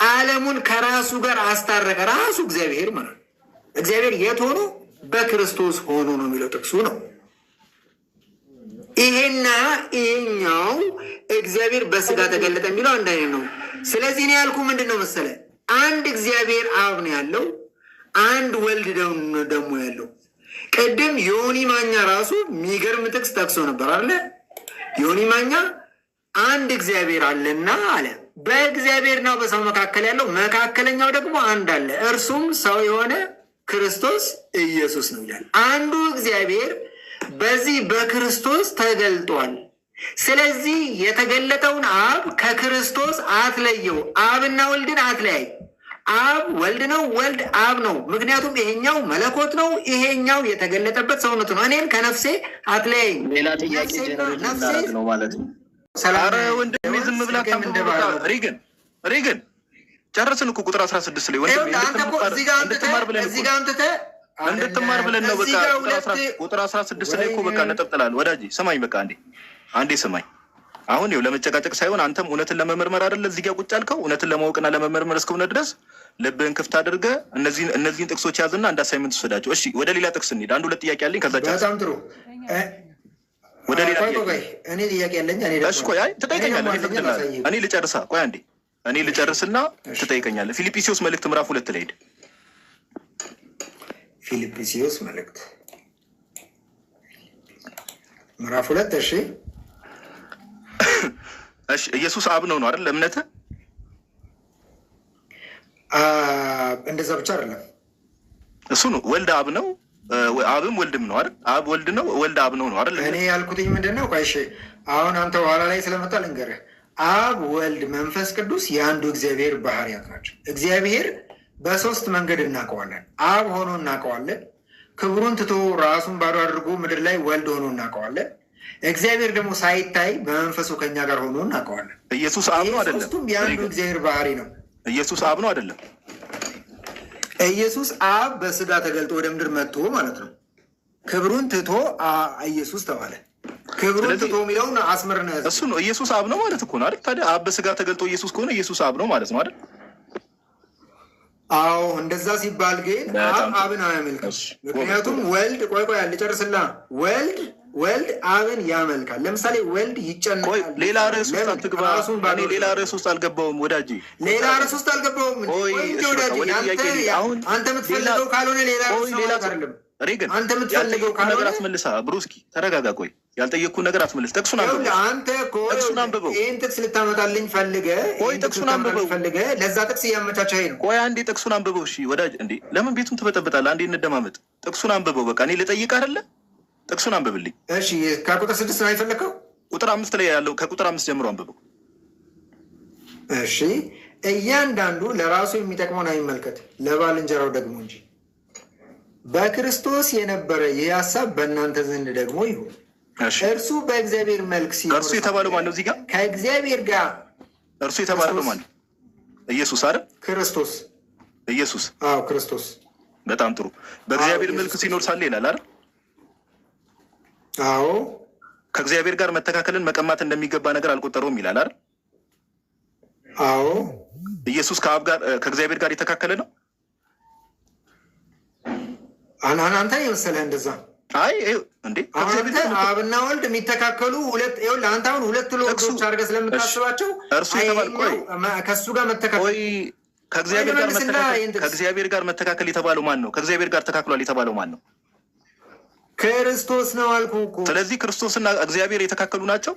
ዓለሙን ከራሱ ጋር አስታረቀ። ራሱ እግዚአብሔር ማለት ነው። እግዚአብሔር የት ሆኖ? በክርስቶስ ሆኖ ነው የሚለው ጥቅሱ ነው። ይሄና ይሄኛው እግዚአብሔር በስጋ ተገለጠ የሚለው አንድ አይነት ነው። ስለዚህ እኔ ያልኩ ምንድን ነው መሰለ፣ አንድ እግዚአብሔር አብ ነው ያለው፣ አንድ ወልድ ደግሞ ያለው። ቅድም ዮኒ ማኛ ራሱ የሚገርም ጥቅስ ጠቅሶ ነበር አለ። ዮኒ ማኛ አንድ እግዚአብሔር አለና አለ። በእግዚአብሔርና በሰው መካከል ያለው መካከለኛው ደግሞ አንድ አለ፣ እርሱም ሰው የሆነ ክርስቶስ ኢየሱስ ነው ይላል። አንዱ እግዚአብሔር በዚህ በክርስቶስ ተገልጧል። ስለዚህ የተገለጠውን አብ ከክርስቶስ አትለየው። አብና ወልድን አትለያይ። አብ ወልድ ነው፣ ወልድ አብ ነው። ምክንያቱም ይሄኛው መለኮት ነው፣ ይሄኛው የተገለጠበት ሰውነቱ ነው። እኔን ከነፍሴ አትለያይ። ሌላ ጥያቄ ነው ማለት ነው። ኧረ ወንድሜ ዝም ብላ ሪግን ጨረስን እኮ ቁጥር 16 ላይ እንድትማር ብለን ነው። በቃ ቁጥር 16 ላይ እኮ በቃ ነጥብ ጥላለህ ወዳጄ። ስማኝ፣ በቃ አንዴ ስማኝ። አሁን ይኸው ለመጨቃጨቅ ሳይሆን አንተም እውነትን ለመመርመር አይደለ እዚህ ጋር ቁጭ ያልከው። እውነትን ለማወቅና ለመመርመር እስከሆነ ድረስ ልብህን ክፍት አድርገህ እነዚህን ጥቅሶች ያዝና አንድ አሳይመንት ትወስዳቸው። እሺ፣ ወደ ሌላ ጥቅስ እንሂድ። አንድ ሁለት ጥያቄ አለኝ። ከዛ በጣም ጥሩ። ወደ ሌላ እኔ ጥያቄ አለኝ። እሺ፣ ቆይ ትጠይቀኛለህ። እኔ ልጨርሳ። ቆይ አንዴ እኔ ልጨርስና ትጠይቀኛለህ። ፊልጵስዩስ መልእክት ምዕራፍ 2 ላይ ሄድ። ፊልጵስዩስ መልእክት ምዕራፍ 2 እሺ እሺ። ኢየሱስ አብ ነው አይደል? እምነትህ እንደዛ ብቻ አይደለም። እሱ ነው ወልድ አብ ነው፣ አብም ወልድም ነው አይደል? አብ ወልድ ነው፣ ወልድ አብ ነው አይደል? እኔ ያልኩትኝ ምንድን ነው? ቆይ እሺ፣ አሁን አንተ ኋላ ላይ ስለመጣ ልንገርህ። አብ ወልድ መንፈስ ቅዱስ የአንዱ እግዚአብሔር ባህሪያት ናቸው። እግዚአብሔር በሶስት መንገድ እናውቀዋለን። አብ ሆኖ እናውቀዋለን። ክብሩን ትቶ ራሱን ባዶ አድርጎ ምድር ላይ ወልድ ሆኖ እናውቀዋለን። እግዚአብሔር ደግሞ ሳይታይ በመንፈሱ ከኛ ጋር ሆኖ እናውቀዋለን። ኢየሱስ አብ ነው አይደለም? ሶስቱም የአንዱ እግዚአብሔር ባህሪ ነው። ኢየሱስ አብ ነው አይደለም? ኢየሱስ አብ በስጋ ተገልጦ ወደ ምድር መጥቶ ማለት ነው። ክብሩን ትቶ ኢየሱስ ተባለ። ክብሩን ትቶ የሚለውን አስምርነ እሱ ነው። ኢየሱስ አብ ነው ማለት እኮ ነው አይደል? ታዲያ አብ በስጋ ተገልጦ ኢየሱስ ከሆነ ኢየሱስ አብ ነው ማለት ነው አይደል? አዎ፣ እንደዛ ሲባል ግን አብ አብን አያመልክም። ምክንያቱም ወልድ ቆይ ልጨርስላ። ወልድ አብን ያመልካል። ለምሳሌ ወልድ ይጨነቃል። ሌላ ርዕስ ውስጥ አትግባ። እኔ ሌላ ርዕስ ውስጥ አልገባውም ወዳጄ። ሌላ ርዕስ ውስጥ አልገባውም ወዳጄ። አንተ የምትፈልገው ካልሆነ ሌላ አይደለም። ሬገን አንተ የምትፈልገው ካልሆነ ነገር አትመልሳ። ብሩስኪ ተረጋጋ። ቆይ ያልጠየቅኩን ነገር አትመልስ። ጥቅሱን አንብበው። አንተ ጥቅሱን አንብበው። ይህን ጥቅስ ልታመጣልኝ ፈልገህ ጥቅሱን አንብበው። ለዛ ጥቅስ እያመቻቸህ ነው። ቆይ አንዴ ጥቅሱን አንብበው። እሺ ወዳጅ፣ እንዴ ለምን ቤቱን ትበጠብጣለህ? አንዴ እንደማመጥ። ጥቅሱን አንብበው። በቃ እኔ ልጠይቅ አይደለ? ጥቅሱን አንብብልኝ። እሺ ከቁጥር 6 ነው የፈለከው? ቁጥር 5 ላይ ያለው ከቁጥር 5 ጀምሮ አንብበው። እሺ እያንዳንዱ ለራሱ የሚጠቅመውን አይመልከት፣ ለባልንጀራው ደግሞ እንጂ። በክርስቶስ የነበረ ይህ ሀሳብ በእናንተ ዘንድ ደግሞ ይሁን። እርሱ በእግዚአብሔር መልክ ሲኖር፣ እርሱ የተባለው ማን ነው? እዚህ ጋር ከእግዚአብሔር ጋር እርሱ የተባለው ማን ነው? ኢየሱስ አይደል? ክርስቶስ። ኢየሱስ። አዎ ክርስቶስ። በጣም ጥሩ። በእግዚአብሔር መልክ ሲኖር ሳለ ይላል አይደል? አዎ። ከእግዚአብሔር ጋር መተካከልን መቀማት እንደሚገባ ነገር አልቆጠረውም ይላል አይደል? አዎ። ኢየሱስ ከአብ ጋር ከእግዚአብሔር ጋር የተካከለ ነው። አንተ የመሰለህ እንደዛ አይ እንዴ አብና ወልድ የሚተካከሉ ሁለት ይኸውልህ፣ አንተ አሁን ሁለት ሎርዶች አድርገህ ስለምታስባቸው እርሱ የተባልቆይ ከእሱ ጋር መተካከል ከእግዚአብሔር ጋር መተካከል የተባለው ማን ነው? ከእግዚአብሔር ጋር ተካክሏል የተባለው ማን ነው? ክርስቶስ ነው አልኩህ እኮ። ስለዚህ ክርስቶስና እግዚአብሔር የተካከሉ ናቸው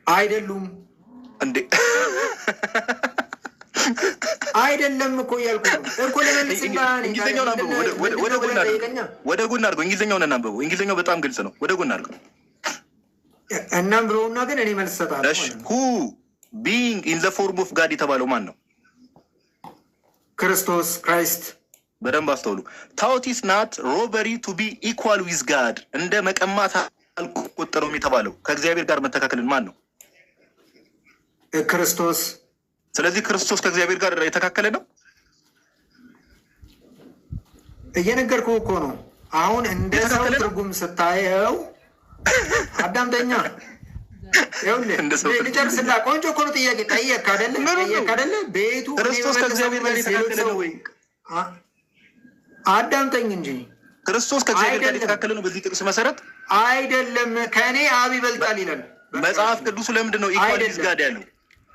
አይደሉም እንዴ? አይደለም እኮ እያልኩ እኮ ለመልስና እንግሊዝኛውን አንብበው። ወደ ጎን አድርገው። እንግሊዝኛውን እናንብበው። እንግሊዝኛው በጣም ግልጽ ነው። ወደ ጎን አድርገው እናንብበውና ግን እኔ መልስ እሰጥሃለሁ። እሺ ሁ ቢንግ ኢን ዘ ፎርም ኦፍ ጋድ የተባለው ማን ነው? ክርስቶስ ክራይስት። በደንብ አስተውሉ። ታውቲስ ናት ሮበሪ ቱ ቢ ኢኳል ዊዝ ጋድ፣ እንደ መቀማት አልቆጠረውም የተባለው ከእግዚአብሔር ጋር መተካከልን ማን ነው? ክርስቶስ። ስለዚህ ክርስቶስ ከእግዚአብሔር ጋር የተካከለ ነው። እየነገርኩህ እኮ ነው። አሁን እንደ ሰው ትርጉም ስታየው አዳምጠኛ። ልጨርስላ። ቆንጆ እኮ ነው። ጥያቄ ጠየቅ አይደለ? ቤቱ ክርስቶስ ከእግዚአብሔር ጋር የተካከለ ነው ወይ? አዳምጠኝ እንጂ ክርስቶስ ከእግዚአብሔር ጋር የተካከለ ነው በዚህ ጥቅስ መሰረት አይደለም። ከእኔ አብ ይበልጣል ይላል መጽሐፍ ቅዱሱ። ለምንድን ነው ኢኳል ዊዝ ጋድ ያለው?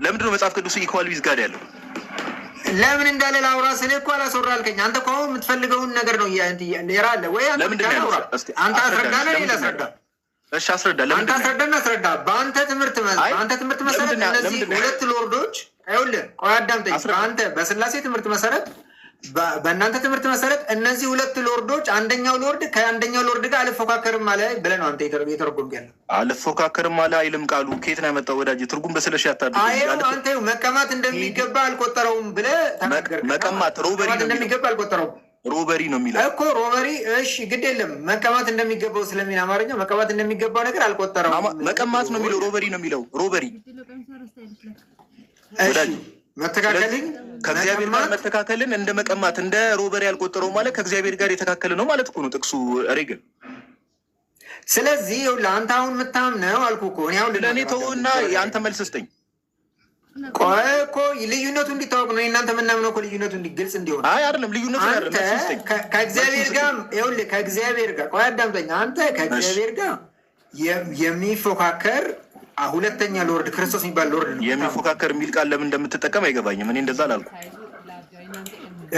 ለምንድን ነው መጽሐፍ ቅዱሱ ኢኳል ዊዝ ጋድ ያለው? ለምን እንዳለ ላውራ ስልህ እኮ አላስወራ አልከኝ። አንተ እኮ አሁን የምትፈልገውን ነገር ነው ራለ ወይ አንተ አስረዳ ነው ሌላ አስረዳ። እሺ አስረዳ። አንተ አስረዳ። በአንተ ትምህርት መሰረት እነዚህ ሁለት ሎርዶች ይኸውልህ፣ ቆይ አዳምጠኝ። በአንተ በስላሴ ትምህርት መሰረት በእናንተ ትምህርት መሰረት እነዚህ ሁለት ሎርዶች አንደኛው ሎርድ ከአንደኛው ሎርድ ጋር አልፎካከርም አለ ብለህ ነው አንተ የተረጎምክ ያለው። አልፎካከርም አለ አይልም ቃሉ። ከየት ነው ያመጣው ወዳጅ? ትርጉም በስለሽ ያታድርግ። አንተ መቀማት እንደሚገባ አልቆጠረውም ብለህ ተናገር። መቀማት ሮበሪ ነው እንደሚገባ አልቆጠረውም። ሮበሪ ነው የሚለው እኮ ሮበሪ። እሺ ግድ የለም መቀማት እንደሚገባው ስለሚል አማርኛ መቀማት እንደሚገባው ነገር አልቆጠረውም። መቀማት ነው የሚለው ሮበሪ ነው የሚለው ሮበሪ። ወዳጅ መተካከልን ከእግዚአብሔር ጋር መተካከልን እንደ መቀማት እንደ ሮበሪ ያልቆጠረው ማለት ከእግዚአብሔር ጋር የተካከለ ነው ማለት እኮ ነው ጥቅሱ ሬግን። ስለዚህ ለአንተ አሁን የምታምነው አልኩህ እኮ ለእኔ ተውና የአንተ መልስ ስጠኝ። ቆይ እኮ ልዩነቱ እንዲታወቅ ነው። እናንተ የምናምነው እኮ ልዩነቱ እንዲግልጽ እንዲሆን። አይ አይደለም ልዩነቱ ከእግዚአብሔር ጋር ይኸውልህ፣ ከእግዚአብሔር ጋር ቆይ አዳምጠኝ። አንተ ከእግዚአብሔር ጋር የሚፎካከር ሁለተኛ ሎርድ ክርስቶስ የሚባል ሎርድ ነው። የሚፎካከር የሚል ቃል ለምን እንደምትጠቀም አይገባኝም። እኔ እንደዛ አላልኩም።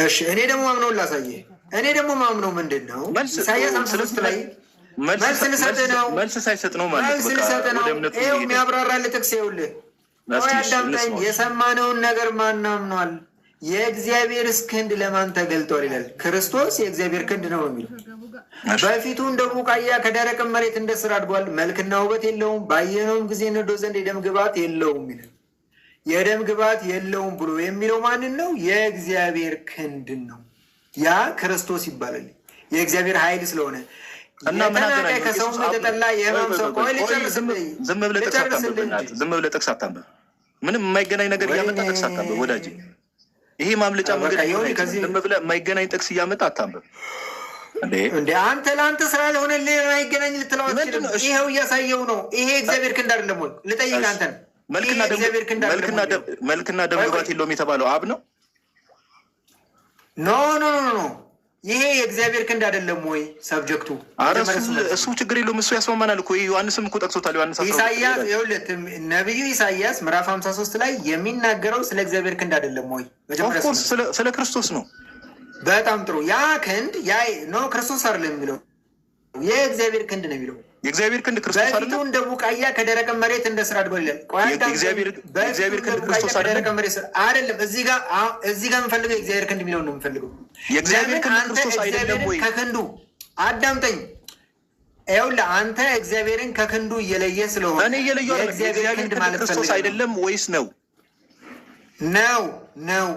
እሺ እኔ ደግሞ ማምነውን ላሳየህ። እኔ ደግሞ ማምነው ምንድን ነው? ኢሳያስ 53 ላይ መልስ ልሰጥህ ነው። መልስ ሳይሰጥ ነው ማለት መልስ ልሰጥህ ነው። ይኸው የሚያብራራልህ ጥቅስ ይኸውልህ። አዳምጠኝ። የሰማነውን ነገር ማን አምኗል? የእግዚአብሔርስ ክንድ ለማን ተገልጧል ይላል። ክርስቶስ የእግዚአብሔር ክንድ ነው የሚለው። በፊቱ እንደ ቡቃያ ከደረቅ መሬት እንደ ስር አድጓል። መልክና ውበት የለውም፣ ባየነውም ጊዜ ነዶ ዘንድ የደም ግባት የለውም ይላል። የደም ግባት የለውም ብሎ የሚለው ማንን ነው? የእግዚአብሔር ክንድን ነው። ያ ክርስቶስ ይባላል። የእግዚአብሔር ኃይል ስለሆነ የተናቀ ከሰውም የተጠላ የህማም ሰው። ቆይ ልጨርስልህ። ዝም ብለህ ጥቅስ አታንብብ። ምንም የማይገናኝ ነገር እያመጣ ጥቅስ አታንብብ ወዳጅ። ይሄ ማምለጫ መንገድ። ዝም ብለህ የማይገናኝ ጥቅስ እያመጣ አታንብብ። እንደ አንተ ለአንተ ስላልሆነ የማይገናኝ ልትለው አትችልም። ይኸው እያሳየው ነው። ይሄ እግዚአብሔር ክንድ አይደለም ወይ? ልጠይቅህ አንተን። መልክና ደም ግባት የለውም የተባለው አብ ነው? ኖ ይሄ የእግዚአብሔር ክንድ አይደለም ወይ? ሰብጀክቱ እሱ ችግር የለውም። እሱ ያስማማናል እኮ። ዮሐንስም እኮ ጠቅሶታል። ዮሐንስ ኢሳያስ ነቢዩ ኢሳያስ ምዕራፍ 53 ላይ የሚናገረው ስለ እግዚአብሔር ክንድ አይደለም ወይ? ስለ ክርስቶስ ነው። በጣም ጥሩ። ያ ክንድ ክርስቶስ አይደለም የሚለው የእግዚአብሔር ክንድ ነው የሚለው። የእግዚአብሔር ክንድ ክርስቶስ አይደለም። በፊቱ እንደ ቡቃያ ከደረቅ መሬት እንደ ስር አድጓል ይላል። የእግዚአብሔር ክንድ ክርስቶስ አይደለም። እዚህ ጋር የምፈልገው የእግዚአብሔር ክንድ የሚለውን ነው የምፈልገው። የእግዚአብሔር ክንድ ክርስቶስ አይደለም ወይ? ከክንዱ አዳምጠኝ። ይኸውልህ አንተ እግዚአብሔርን ከክንዱ እየለየ ስለሆነ እኔ እየለየሁ የእግዚአብሔር ክንድ ክርስቶስ አይደለም ወይስ ነው? ነው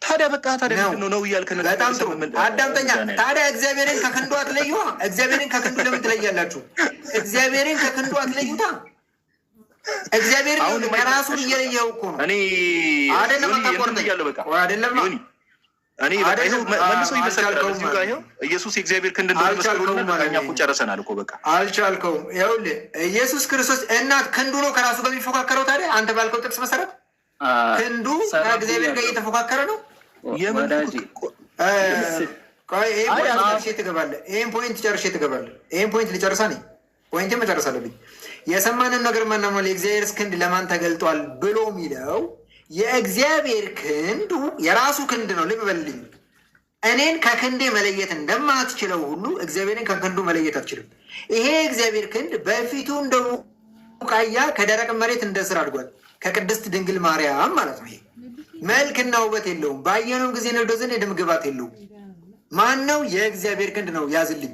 ታዲያ በቃ ታዲያ ምንድን ነው እያልክ ነው? በጣም ጥሩ አዳምጠኛ። ታዲያ እግዚአብሔርን ከክንዱ አትለዩዋ። እግዚአብሔርን ከክንዱ ለምን ትለያላችሁ? እግዚአብሔርን ከክንዱ አትለዩታ። እግዚአብሔርን ከራሱ እየለየው እኮ ነው። እኔ አይደለም አታቆርጠኝ። አይደለም እኔ መልሶ ይመሰክራል። እዚሁ ጋር ይኸው ኢየሱስ የእግዚአብሔር ክንድ እንደሆነ መስክሮልናል። እኛ እኮ ጨርሰናል እኮ በቃ። አልቻልከውም። ይኸውልህ ኢየሱስ ክርስቶስ እናት ክንዱ ነው ከራሱ ጋር የሚፎካከረው። ታዲያ አንተ ባልከው ጥቅስ መሰረት ክንዱ ከእግዚአብሔር ጋር እየተፎካከረ ነው። ጨርሼ ትገባለህ። ይህን ፖይንት ጨርሼ ትገባለህ። ይህን ፖይንት ልጨርሳ ነኝ። ፖይንቴን መጨረስ አለብኝ። የሰማንን ነገር ማናሟል የእግዚአብሔር ክንድ ለማን ተገልጧል ብሎ የሚለው የእግዚአብሔር ክንዱ የራሱ ክንድ ነው። ልብ በልልኝ። እኔን ከክንዴ መለየት እንደማትችለው ሁሉ እግዚአብሔርን ከክንዱ መለየት አትችልም። ይሄ እግዚአብሔር ክንድ በፊቱ እንደ ቡቃያ ከደረቅ መሬት እንደ ስር አድጓል። ከቅድስት ድንግል ማርያም ማለት ነው። ይሄ መልክና ውበት የለውም። ባየነው ጊዜ ነዶ ዘንድ የደም ግባት የለውም። ማን ነው? የእግዚአብሔር ክንድ ነው። ያዝልኝ።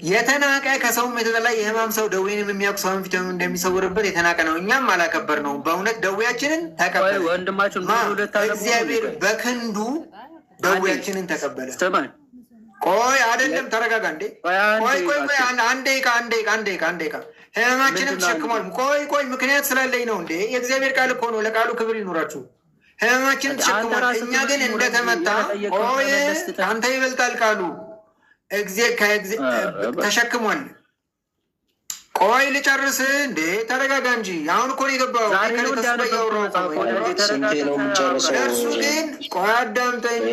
የተናቀ ከሰውም የተጠላ የሕማም ሰው ደዌንም የሚያውቅ ሰውን ፊትም እንደሚሰውርበት የተናቀ ነው። እኛም አላከበር ነው። በእውነት ደዌያችንን ተቀበለ። እግዚአብሔር በክንዱ ደዌያችንን ተቀበለ። ቆይ አይደለም፣ ተረጋጋ እንዴ። ቆይ አንድ ደቂቃ ሕማማችንም ተሸክሟል። ቆይ ምክንያት ስላለኝ ነው እንዴ። የእግዚአብሔር ቃል እኮ ነው። ለቃሉ ክብር ይኑራችሁ። ሕማማችንን ተሸክሟል። እኛ ግን እንደተመታ ቆይ ከአንተ ይበልጣል ቃሉ ተሸክሟል። ቆይ ልጨርስ እንዴ፣ ተረጋጋ እንጂ። አሁን እኮ ነው የገባው። እርሱ ግን ቆይ አዳምጠኝ።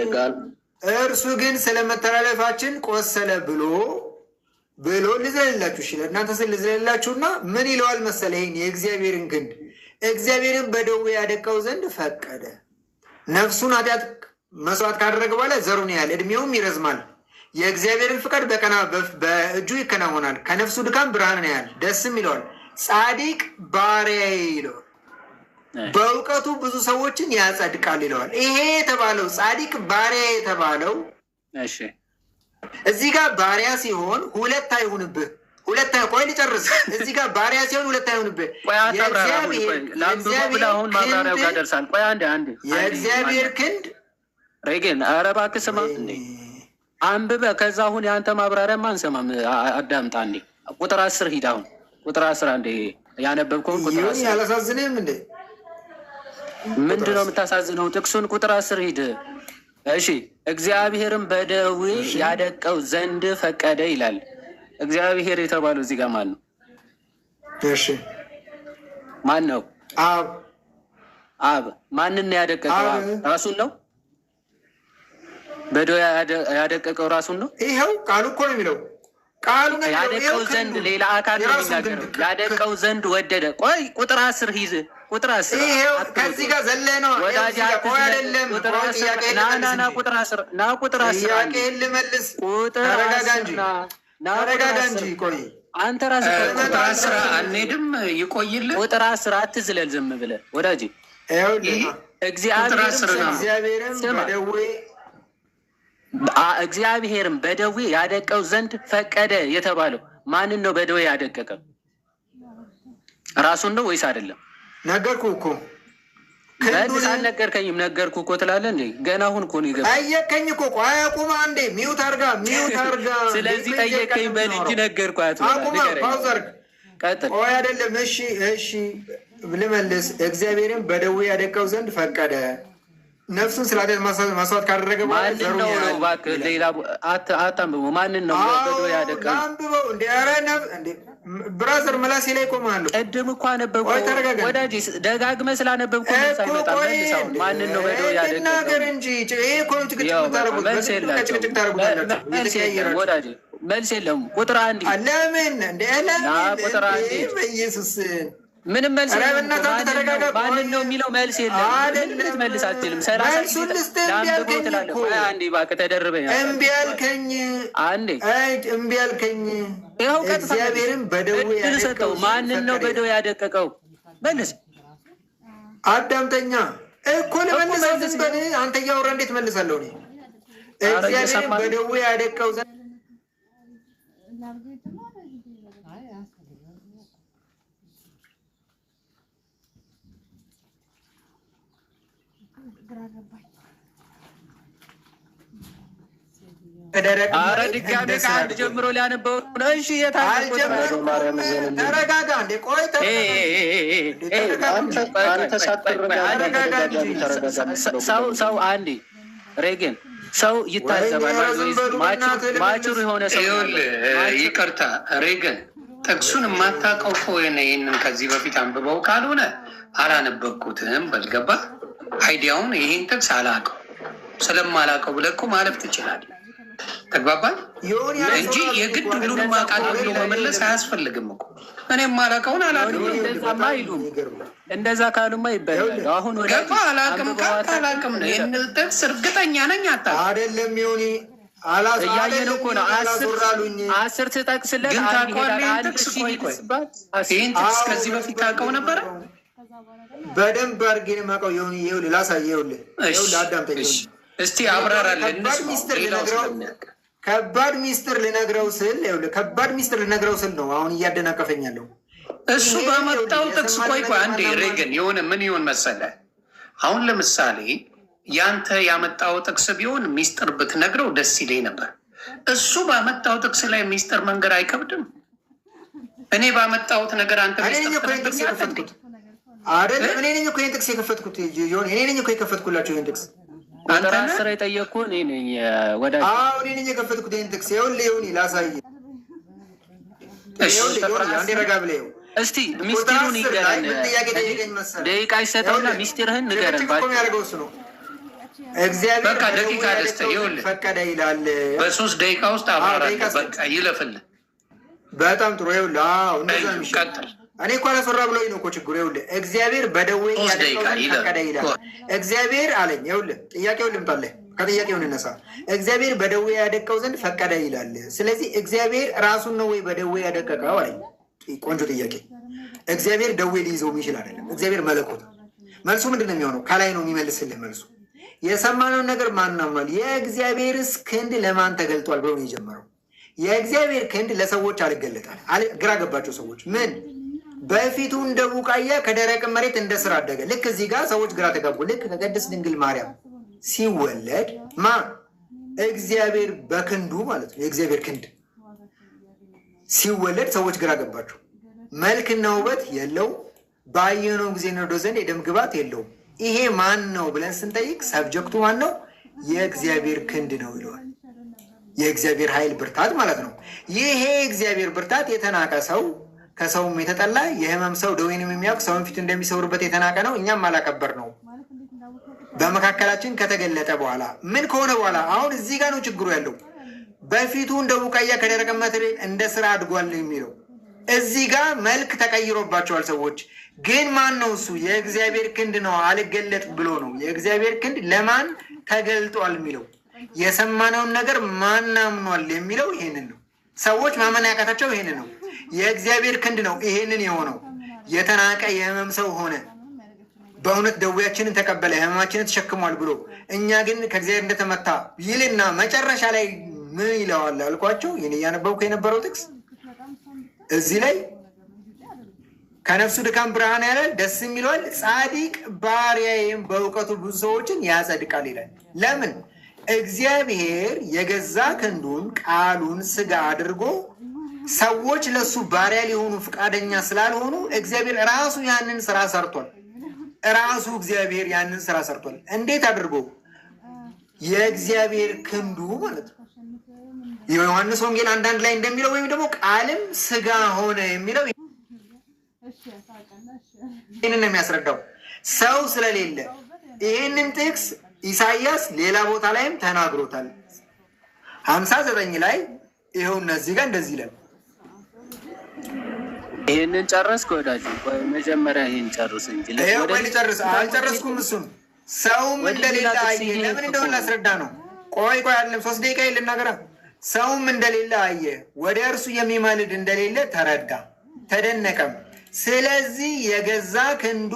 እርሱ ግን ስለመተላለፋችን ቆሰለ ብሎ ልዝለላችሁ ይችላል። እናንተ ስል ልዝለላችሁና ምን ይለዋል መሰለ? ይህን የእግዚአብሔርን ክንድ እግዚአብሔርን በደዌ ያደቀው ዘንድ ፈቀደ። ነፍሱን ኃጢአት መስዋዕት ካደረገ በኋላ ዘሩን ያህል እድሜውም ይረዝማል። የእግዚአብሔርን ፍቃድ በእጁ ይከናወናል። ከነፍሱ ድካም ብርሃንን ያህል ደስም ይለዋል። ጻድቅ ባሪያዬ ይለዋል። በእውቀቱ ብዙ ሰዎችን ያጸድቃል ይለዋል። ይሄ የተባለው ጻድቅ ባሪያ የተባለው እዚህ ጋር ባሪያ ሲሆን ሁለት አይሁንብህ። ቆይ ልጨርስ። እዚህ ጋር ባሪያ ሲሆን ሁለት አይሁንብህ። የእግዚአብሔር ክንድ ሬጌን ኧረ እባክህ ስማ እንዴ አንብበ ከዛ አሁን የአንተ ማብራሪያማ አንሰማም። አዳምጣ እንዴ ቁጥር 10 ሂድ። አሁን ቁጥር 10 አንዴ ያነበብከውን ቁጥር 10 ያላሳዝንም እንዴ? ምንድን ነው የምታሳዝነው? ጥቅሱን ቁጥር 10 ሂድ። እሺ እግዚአብሔርም በደዌ ያደቀው ዘንድ ፈቀደ ይላል። እግዚአብሔር የተባለው እዚህ ጋር ማን ነው? እሺ ማን ነው? አብ። ማንን ያደቀቀው? ራሱን ነው። በደዌ ያደቀቀው ራሱን ነው። ይኸው ቃሉ እኮ ነው የሚለው። ቃሉ ነው ያደቀው ዘንድ ሌላ አካል ነው የሚናገረው። ያደቀው ዘንድ ወደደ። ቆይ ቁጥር 10 ሂድ። ቁጥር 10 ይሄው ከዚህ ጋር ዘለነው ወዳጅ አይደለም። ቁጥር 10 ና ቁጥር 10 ና ቁጥር 10 ጥያቄህን ልመልስ። ተረጋጋ እንጂ ቆይ አንተ ራስህ ቁጥር 10 አንሄድም። ይቆይልን። ቁጥር 10 አትዝለል ዝም ብለህ ወዳጅ። እግዚአብሔርም በደዌ ያደቀው ዘንድ ፈቀደ የተባለው ማንን ነው? በደዌ ያደቀቀው ራሱን ነው ወይስ አይደለም? ነገርኩ እኮ መልስ አልነገርከኝም። ነገርኩ እኮ ትላለህ እንዴ? ገና አሁን እኮ ነው የገባኝ። ጠየቀኝ እኮ ቆይ አቁማ እንዴ ሚውት አርጋ ስለዚህ ጠየቀኝ በል እንጂ ነገርኳት። አቁማ ፓውዝ አርግ። ቀጥል። ቆይ አይደለም እሺ ልመልስ። እግዚአብሔርን በደዌ ያደቀው ዘንድ ፈቀደ ነፍሱን ስለ ኃጢአት መስዋዕት ካደረገ በኋላ ማንን ነው እባክህ ሌላ አታንብበው። ማንን ነው በደዌ ያደቀው? አንብበው እንዴ! ኧረ ብራዘር መላሴ ላይ ቆማለሁ። ቅድም እኮ አነበብኩ ወዳጅ፣ ደጋግመህ ስላነበብኩ ሳይመጣ መልሰው ማንን ነው በደዌ ያደቀው? ነገር እንጂ ይሄ እኮ ነው ጭቅጭቅ ታረጉት። ጭቅጭቅ ታረጉታላችሁ ወዳጅ። መልስ የለም። ቁጥር 1 ለምን እንዴ? ቁጥር 1 በኢየሱስ ምንም መልስ የለም። ማንን ነው የሚለው መልስ የለም። ምንም መልስ አትችልም። አንዴ እባክህ ተደርበኝ። እምቢ አልከኝ። እምቢ አልከኝ። ይኸው እግዚአብሔርን በደዌ ያደቀው ማንን ነው? በደዌ ያደቀቀው መልስ። አዳምጠኛ እኮ ለመልሰው ዝም በል አንተ እያወራ እንዴት መልሳለሁ እኔ? እግዚአብሔርን በደዌ ያደቀው ዘንድ ኧረ ድጋሜ ከአንድ ጀምሮ ሊያነበው ነው። እሺ ተረጋጋ እንዴ! ቆይ ሰው አንዴ ሬጌን ሰው ይታዘባል። ማቹር የሆነ ሰው ይቅርታ ሬገን ጥቅሱን የማታውቀው ከሆነ ይህንን ከዚህ በፊት አንብበው ካልሆነ አላነበብኩትም በልገባ አይዲያውን ይህን ጥቅስ አላውቀው ስለማላውቀው ብለህ እኮ ማለፍ ትችላለህ። ተግባባል እንጂ የግድ ሁሉንም አውቃለሁ ብሎ መመለስ አያስፈልግም እኮ። እኔም ማላውቀውን አላውቅም። እንደዛ ካሉማ ይበላል። አሁን ገባ አላውቅም ካልክ አላውቅም ነው። ይህን ጥቅስ እርግጠኛ ነኝ አታውቅም አይደለም ሆኒ እያየን እኮ ነው። 10 ትጠቅስለት ግን ታውቀዋለህ። ይህን ጥቅስ ቆይ ይህን ጥቅስ ከዚህ በፊት ታውቀው ነበረ? በደንብ አድርጌ ነው የማውቀው። የሆኒ ይኸውልህ ላሳየህ። ይኸውልህ አዳምጠኝ እስቲ አብራራለን። ከባድ ሚስጥር ልነግረው ስል ይኸውልህ ከባድ ሚስጥር ልነግረው ስል ነው አሁን እያደናቀፈኝ ያለው እሱ በመጣው ጥቅስ። ቆይ አንዴ ሬገን የሆነ ምን ይሆን መሰለህ፣ አሁን ለምሳሌ ያንተ ያመጣው ጥቅስ ቢሆን ሚስጥር ብትነግረው ደስ ይለኝ ነበር። እሱ ባመጣው ጥቅስ ላይ ሚስጥር መንገር አይከብድም? እኔ ባመጣሁት ነገር አንተ አይደለም እኔ ነኝ እኮ ይህን ጥቅስ የከፈትኩት። እኔ ነኝ እኮ የከፈትኩላቸው ይህን ጥቅስ አንተ ስራ የጠየቅኩህ እኔ ነኝ ወዳጅ። እኔ ነኝ የከፈትኩት ይህን ጥቅስ። ይኸውልህ ላሳየህ። አንዴ ረጋ ብለህ እስቲ ሚስጢሩን ይገረን። ደቂቃ ይሰጠውና ሚስጢርህን ንገረን። ያደርገው እሱ ነው። እግዚአብሔር በቃ ደቂቃ ደስተ ይኸውልህ ፈቀደ ይላል። በ3 ደቂቃ ውስጥ አብራራ። በቃ ይለፍልህ። በጣም ጥሩ። ይኸውልህ እንደዛ ነው የሚሻለው። እኔ እኮ አላስወራ ብሎኝ ነው እኮ ችግሩ። ይኸውልህ እግዚአብሔር በደዌ ያደቀው ፈቀደ ይላል። እግዚአብሔር አለኝ። ይኸውልህ ጥያቄውን ልምጣልህ፣ ከጥያቄውን እነሳ። እግዚአብሔር በደዌ ያደቀው ዘንድ ፈቀደ ይላል። ስለዚህ እግዚአብሔር ራሱን ነው ወይ በደዌ ያደቀቀው አለኝ። ቆንጆ ጥያቄ። እግዚአብሔር ደዌ ሊይዘው የሚችል አይደለም። እግዚአብሔር መለኮት። መልሱ ምንድን ነው የሚሆነው? ከላይ ነው የሚመልስልህ መልሱ። የሰማነውን ነገር ማን አምኗል? የእግዚአብሔርስ ክንድ ለማን ተገልጧል ብሎ ነው የጀመረው። የእግዚአብሔር ክንድ ለሰዎች አልገለጣል። ግራ ገባቸው ሰዎች። ምን በፊቱ እንደ ቡቃያ ከደረቅ መሬት እንደ ስር አደገ። ልክ እዚህ ጋር ሰዎች ግራ ተጋቡ። ልክ ከቅድስት ድንግል ማርያም ሲወለድ እግዚአብሔር በክንዱ ማለት ነው የእግዚአብሔር ክንድ ሲወለድ ሰዎች ግራ ገባቸው። መልክና ውበት የለውም፣ ባየነው ጊዜ ነዶ ዘንድ የደም ግባት የለውም። ይሄ ማን ነው ብለን ስንጠይቅ ሰብጀክቱ ማን ነው? የእግዚአብሔር ክንድ ነው ይለዋል። የእግዚአብሔር ኃይል ብርታት ማለት ነው። ይሄ የእግዚአብሔር ብርታት የተናቀ ሰው ከሰውም የተጠላ የህመም ሰው ደዌንም የሚያውቅ ሰውን ፊቱ እንደሚሰውርበት የተናቀ ነው። እኛም አላከበር ነው። በመካከላችን ከተገለጠ በኋላ ምን ከሆነ በኋላ አሁን እዚህ ጋር ነው ችግሩ ያለው። በፊቱ እንደ ቡቃያ ከደረቅ መሬት እንደ ስር አድጓል የሚለው እዚህ ጋር መልክ ተቀይሮባቸዋል ሰዎች። ግን ማን ነው እሱ? የእግዚአብሔር ክንድ ነው። አልገለጥ ብሎ ነው። የእግዚአብሔር ክንድ ለማን ተገልጧል የሚለው የሰማነውን ነገር ማን አምኗል የሚለው ይሄንን ነው። ሰዎች ማመን ያቃታቸው ይሄንን ነው። የእግዚአብሔር ክንድ ነው ይሄንን የሆነው። የተናቀ የህመም ሰው ሆነ፣ በእውነት ደዌያችንን ተቀበለ፣ ህመማችንን ተሸክሟል ብሎ እኛ ግን ከእግዚአብሔር እንደተመታ ይልና መጨረሻ ላይ ምን ይለዋል አልኳቸው። ይህን እያነበብኩ የነበረው ጥቅስ እዚህ ላይ ከነፍሱ ድካም ብርሃን ያላል ደስ የሚለዋል፣ ጻድቅ ባሪያዬም በእውቀቱ ብዙ ሰዎችን ያጸድቃል ይላል። ለምን? እግዚአብሔር የገዛ ክንዱን ቃሉን ስጋ አድርጎ ሰዎች ለሱ ባሪያ ሊሆኑ ፈቃደኛ ስላልሆኑ እግዚአብሔር ራሱ ያንን ስራ ሰርቷል። ራሱ እግዚአብሔር ያንን ስራ ሰርቷል። እንዴት አድርጎ? የእግዚአብሔር ክንዱ ማለት ነው። የዮሐንስ ወንጌል 1:1 ላይ እንደሚለው ወይም ደግሞ ቃልም ስጋ ሆነ የሚለው ይህንን ነው የሚያስረዳው። ሰው ስለሌለ ይህንን ጥቅስ ኢሳይያስ ሌላ ቦታ ላይም ተናግሮታል። 59 ላይ ይኸው እነዚህ ጋር እንደዚህ ይላል። ይህንን ጨረስክ ወዳጅ? መጀመሪያ ይህን ጨርስ እንጂ ልጨርስ። አልጨረስኩም። እሱን ሰውም እንደሌለ አየ። ለምን እንደሆነ ላስረዳ ነው። ቆይ አለም 3 ደቂቃ ልናገራ። ሰውም እንደሌለ አየ፣ ወደ እርሱ የሚማልድ እንደሌለ ተረዳ፣ ተደነቀም። ስለዚህ የገዛ ክንዱ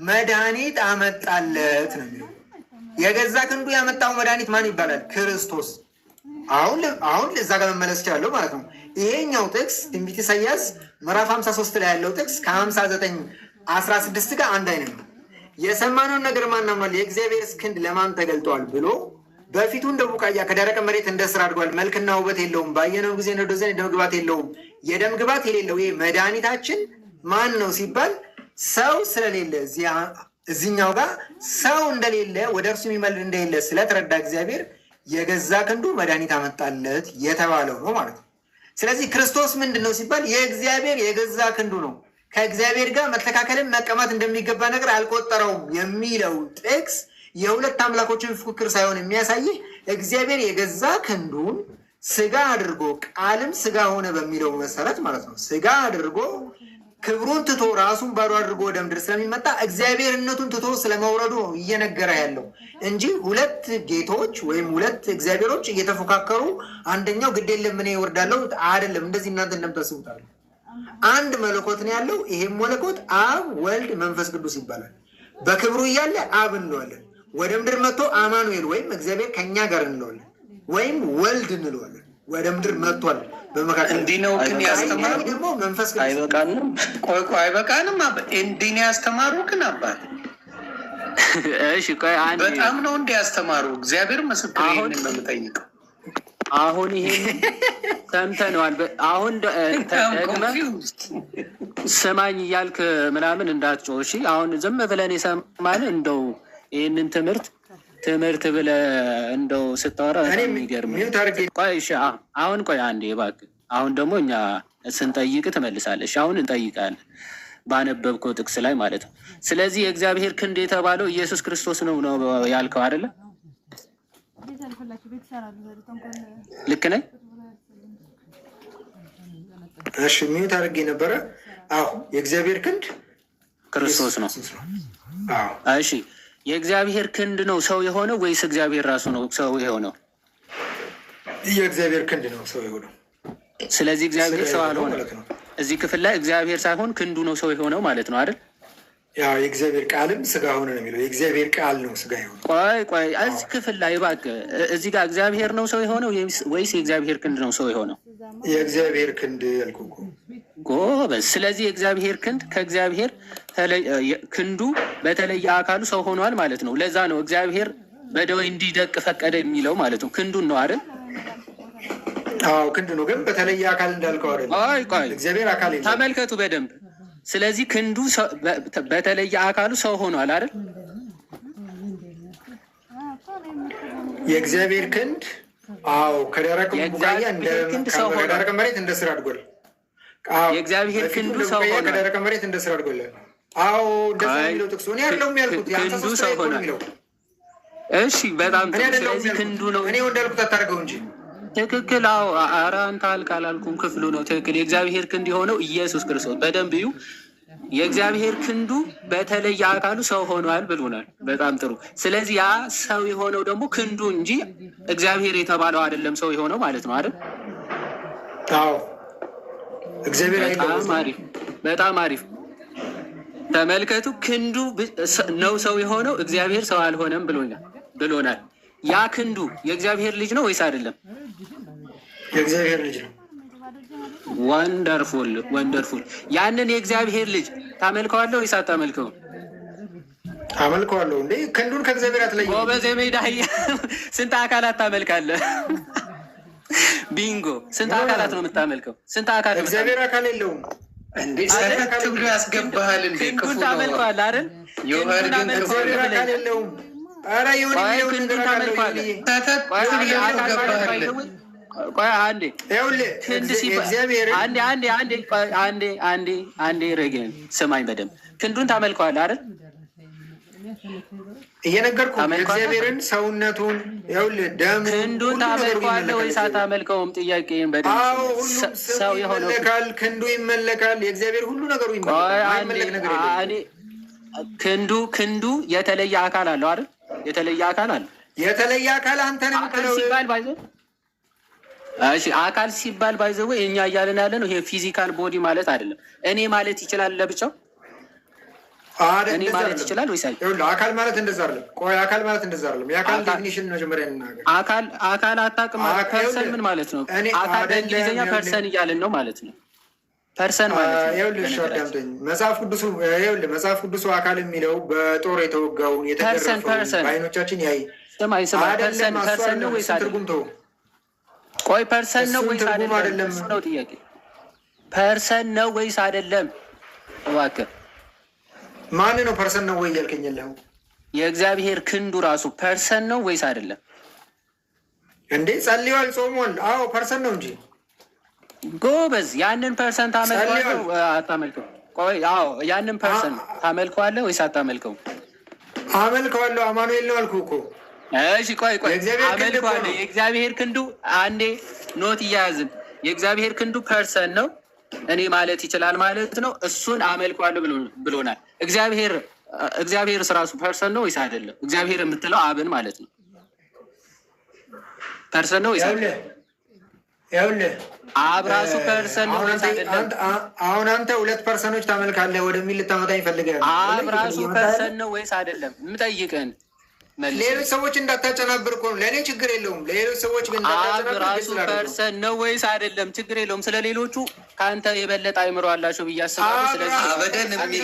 መድኃኒት አመጣለት ነው የሚለው። የገዛ ክንዱ ያመጣው መድኃኒት ማን ይባላል? ክርስቶስ። አሁን እዛ ጋር መመለስ ይችላለሁ ማለት ነው። ይሄኛው ጥቅስ ትንቢተ ኢሳይያስ ምዕራፍ 53 ላይ ያለው ጥቅስ ከ59:16 ጋር አንድ አይነት ነው። የሰማነውን ነገር ማን አምኗል? የእግዚአብሔርስ ክንድ ለማን ተገልጧል ብሎ በፊቱ እንደ ቡቃያ ከደረቅ መሬት እንደ ስር አድጓል፣ መልክና ውበት የለውም፣ ባየነው ጊዜ ነዶ ዘንድ የደም ግባት የለውም። የደም ግባት የሌለው ይሄ መድኃኒታችን ማን ነው ሲባል ሰው ስለሌለ እዚህኛው ጋር ሰው እንደሌለ ወደ እርሱ የሚመልድ እንደሌለ ስለተረዳ እግዚአብሔር የገዛ ክንዱ መድኃኒት አመጣለት የተባለው ነው ማለት ነው። ስለዚህ ክርስቶስ ምንድን ነው ሲባል የእግዚአብሔር የገዛ ክንዱ ነው። ከእግዚአብሔር ጋር መተካከልን መቀማት እንደሚገባ ነገር አልቆጠረውም የሚለው ጥቅስ የሁለት አምላኮችን ፉክክር ሳይሆን የሚያሳይህ እግዚአብሔር የገዛ ክንዱን ስጋ አድርጎ ቃልም ስጋ ሆነ በሚለው መሰረት ማለት ነው። ስጋ አድርጎ ክብሩን ትቶ ራሱን ባዶ አድርጎ ወደ ምድር ስለሚመጣ እግዚአብሔርነቱን ትቶ ስለመውረዱ ነው እየነገረ ያለው እንጂ ሁለት ጌቶች ወይም ሁለት እግዚአብሔሮች እየተፎካከሩ አንደኛው ግድ የለም እኔ እወርዳለሁ አይደለም። እንደዚህ እናንተ እንደምታስቡታል። አንድ መለኮት ነው ያለው። ይሄም መለኮት አብ፣ ወልድ፣ መንፈስ ቅዱስ ይባላል። በክብሩ እያለ አብ እንለዋለን። ወደ ምድር መጥቶ አማኑኤል ወይም እግዚአብሔር ከኛ ጋር እንለዋለን፣ ወይም ወልድ እንለዋለን። ወደ ምድር መጥቷል። በመካከል እንዲህ ነው ግን ያስተማሩ ደግሞ መንፈስ ቅዱስ አይበቃንም። ቆይ አይበቃንም። እንዲህ ነው ያስተማሩ ግን አባት እሺ ቆይ አንዴ በጣም ነው እንዲህ ያስተማሩ። እግዚአብሔር ምስክር ይሄንን ነው የምጠይቀው። አሁን ይሄን ሰምተነዋል። አሁን ደግመህ ስማኝ እያልክ ምናምን እንዳትጮህ እሺ። አሁን ዝም ብለን የሰማን እንደው ይህንን ትምህርት ብለህ እንደው ስታወራ የሚገርም። ቆይ እሺ አሁን ቆይ አንዴ እባክህ። አሁን ደግሞ እኛ ስንጠይቅ ትመልሳለህ። እሺ አሁን እንጠይቃለን ባነበብከው ጥቅስ ላይ ማለት ነው። ስለዚህ የእግዚአብሔር ክንድ የተባለው ኢየሱስ ክርስቶስ ነው ያልከው አይደለ? ልክ ነኝ? እሺ ሚዩት አድርጌ ነበረ። አዎ የእግዚአብሔር ክንድ ክርስቶስ ነው። እሺ የእግዚአብሔር ክንድ ነው ሰው የሆነው ወይስ እግዚአብሔር ራሱ ነው ሰው የሆነው? የእግዚአብሔር ክንድ ነው ሰው የሆነው። ስለዚህ እግዚአብሔር ሰው አልሆነ። እዚህ ክፍል ላይ እግዚአብሔር ሳይሆን ክንዱ ነው ሰው የሆነው ማለት ነው አይደል? ያው የእግዚአብሔር ቃልም ስጋ ሆነ ነው የሚለው። የእግዚአብሔር ቃል ነው ስጋ የሆነው። ቆይ እዚህ ክፍል ላይ እባክህ፣ እዚህ ጋር እግዚአብሔር ነው ሰው የሆነው ወይስ የእግዚአብሔር ክንድ ነው ሰው የሆነው? የእግዚአብሔር ክንድ ያልኩህ እኮ ጎበዝ። ስለዚህ የእግዚአብሔር ክንድ ከእግዚአብሔር ክንዱ በተለየ አካሉ ሰው ሆኗል ማለት ነው። ለዛ ነው እግዚአብሔር በደዌ እንዲደቅ ፈቀደ የሚለው ማለት ነው። ክንዱን ነው አይደል? አዎ ክንዱ ነው፣ ግን በተለየ አካል እንዳልከው አይደል? ቆይ እግዚአብሔር አካል የለም። ተመልከቱ በደንብ። ስለዚህ ክንዱ በተለየ አካሉ ሰው ሆኗል አይደል? የእግዚአብሔር ክንድ አዎ ከደረቅ ቡቃያ ከደረቅ መሬት እንደ ስር አድጓል። የእግዚአብሔር ክንዱ ሰው ሆኗል። ከደረቅ መሬት እንደ ስር አድጓል። አዎ እንደዛ የሚለው ጥቅሱ እኔ አይደለሁም ያልኩት፣ ክንዱ ሰው ሆኗል። እሺ በጣም ጥሩ። ስለዚህ ክንዱ ነው እኔ እንዳልኩት አታደርገው እንጂ ትክክል። አዎ ኧረ አንተ አላልኩም፣ ክፍሉ ነው ትክክል። የእግዚአብሔር ክንድ የሆነው ኢየሱስ ክርስቶስ። በደንብ እዩ። የእግዚአብሔር ክንዱ በተለየ አካሉ ሰው ሆኗል ብሎናል። በጣም ጥሩ። ስለዚህ ያ ሰው የሆነው ደግሞ ክንዱ እንጂ እግዚአብሔር የተባለው አይደለም ሰው የሆነው ማለት ነው አይደል? አዎ እግዚአብሔር በጣም አሪፍ። ተመልከቱ፣ ክንዱ ነው ሰው የሆነው፣ እግዚአብሔር ሰው አልሆነም ብሎናል። ያ ክንዱ የእግዚአብሔር ልጅ ነው ወይስ አይደለም? የእግዚአብሔር ልጅ ነው። ወንደርፉል። ያንን የእግዚአብሔር ልጅ ታመልከዋለህ ወይስ አታመልከውም? አመልከዋለሁ። እንዴ ክንዱን ከእግዚአብሔር አትለይም። ጎበዝ የሜዳ ስንት አካላት ታመልካለህ? ቢንጎ ስንት አካላት ነው የምታመልከው? ስንት አካል? እግዚአብሔር አካል የለውም። እንዴ ሰከት ብሎ ያስገባሃል። እንዴ ክንዱን ታመልከዋለህ አይደል? እግዚአብሔር አካል የለውም። ኧረ ይሁን ክንዱን ታመልከዋለህ። ቆይ አንዴ አንዴ ረገን ስማኝ በደምብ። ክንዱን ታመልከዋለህ አይደል? እየነገርኩህ እግዚአብሔርን ሰውነቱን ይኸውልህ ደሙ ክንዱን ታመልከዋለህ ወይስ አታመልከውም? ጥያቄን በደምብ። ሁሉም ሰው ይመለካል፣ ክንዱ ይመለካል። የእግዚአብሔር ሁሉ ነገሩ ይመለካል። ክንዱ የተለየ አካል አለው አይደል? የተለየ አካል አለ። የተለየ አካል አንተ ነው የምትለው ሲባል ባይዘው። እሺ አካል ሲባል ባይዘው እኛ እያልን ያለ ነው። ይሄ ፊዚካል ቦዲ ማለት አይደለም። እኔ ማለት ይችላል ለብቻው እኔ ማለት ይችላል ወይስ አይደለም? አካል ማለት እንደዛ አይደለም። ቆይ አካል ማለት እንደዛ አይደለም። የአካል ዴፊኒሽን መጀመሪያ እንናገር። አካል አታውቅም። ፐርሰን ምን ማለት ነው? አካል በእንግሊዝኛ ፐርሰን እያልን ነው ማለት ነው። ፐርሰን ማለት ነው። ይኸውልህ አዳምጠኝ። መጽሐፍ ቅዱሱ አካል የሚለው በጦር የተወጋውን የተገረፈውን በዓይኖቻችን ያይ ፐርሰን ነው ወይስ አይደለም? ቆይ ፐርሰን ነው ወይስ አይደለም ነው ጥያቄ። ፐርሰን ነው ወይስ አይደለም? እባክህ ማን ነው ፐርሰን ነው ወይ እያልከኝ ያለኸው? የእግዚአብሔር ክንዱ ራሱ ፐርሰን ነው ወይስ አይደለም? እንዴ ጸልዋል፣ ጾሟል። አዎ ፐርሰን ነው እንጂ ጎበዝ። ያንን ፐርሰን ታመልከዋለህ አታመልከው? ቆይ አዎ ያንን ፐርሰን ታመልከዋለህ ወይስ አታመልከው? አመልከዋለሁ አማኑኤል ነው አልኩህ እኮ። እሺ ቆይ አመልከዋለሁ። የእግዚአብሔር ክንዱ አንዴ ኖት እያያዝን የእግዚአብሔር ክንዱ ፐርሰን ነው እኔ ማለት ይችላል ማለት ነው። እሱን አመልከዋለሁ ብሎናል። እግዚአብሔር ራሱ ፐርሰን ነው ወይስ አይደለም? እግዚአብሔር የምትለው አብን ማለት ነው ፐርሰን ነው ወይስ አይደለም? ይኸውልህ አብ ራሱ ፐርሰን ነው ወይስ አይደለም? አሁን አንተ ሁለት ፐርሰኖች ታመልካለህ ወደሚል ልታመጣኝ ፈልገህ አብ ራሱ ፐርሰን ነው ወይስ አይደለም? የምጠይቅህን ሌሎች ሰዎች እንዳታጨናብር እኮ ነው። ለእኔ ችግር የለውም። ሌሎች ሰዎች ግን አብ ራሱ ፐርሰን ነው ወይስ አይደለም? ችግር የለውም። ስለ ሌሎቹ ከአንተ የበለጠ አይምሮ አላቸው ብዬ አስባለሁ። ስለዚህ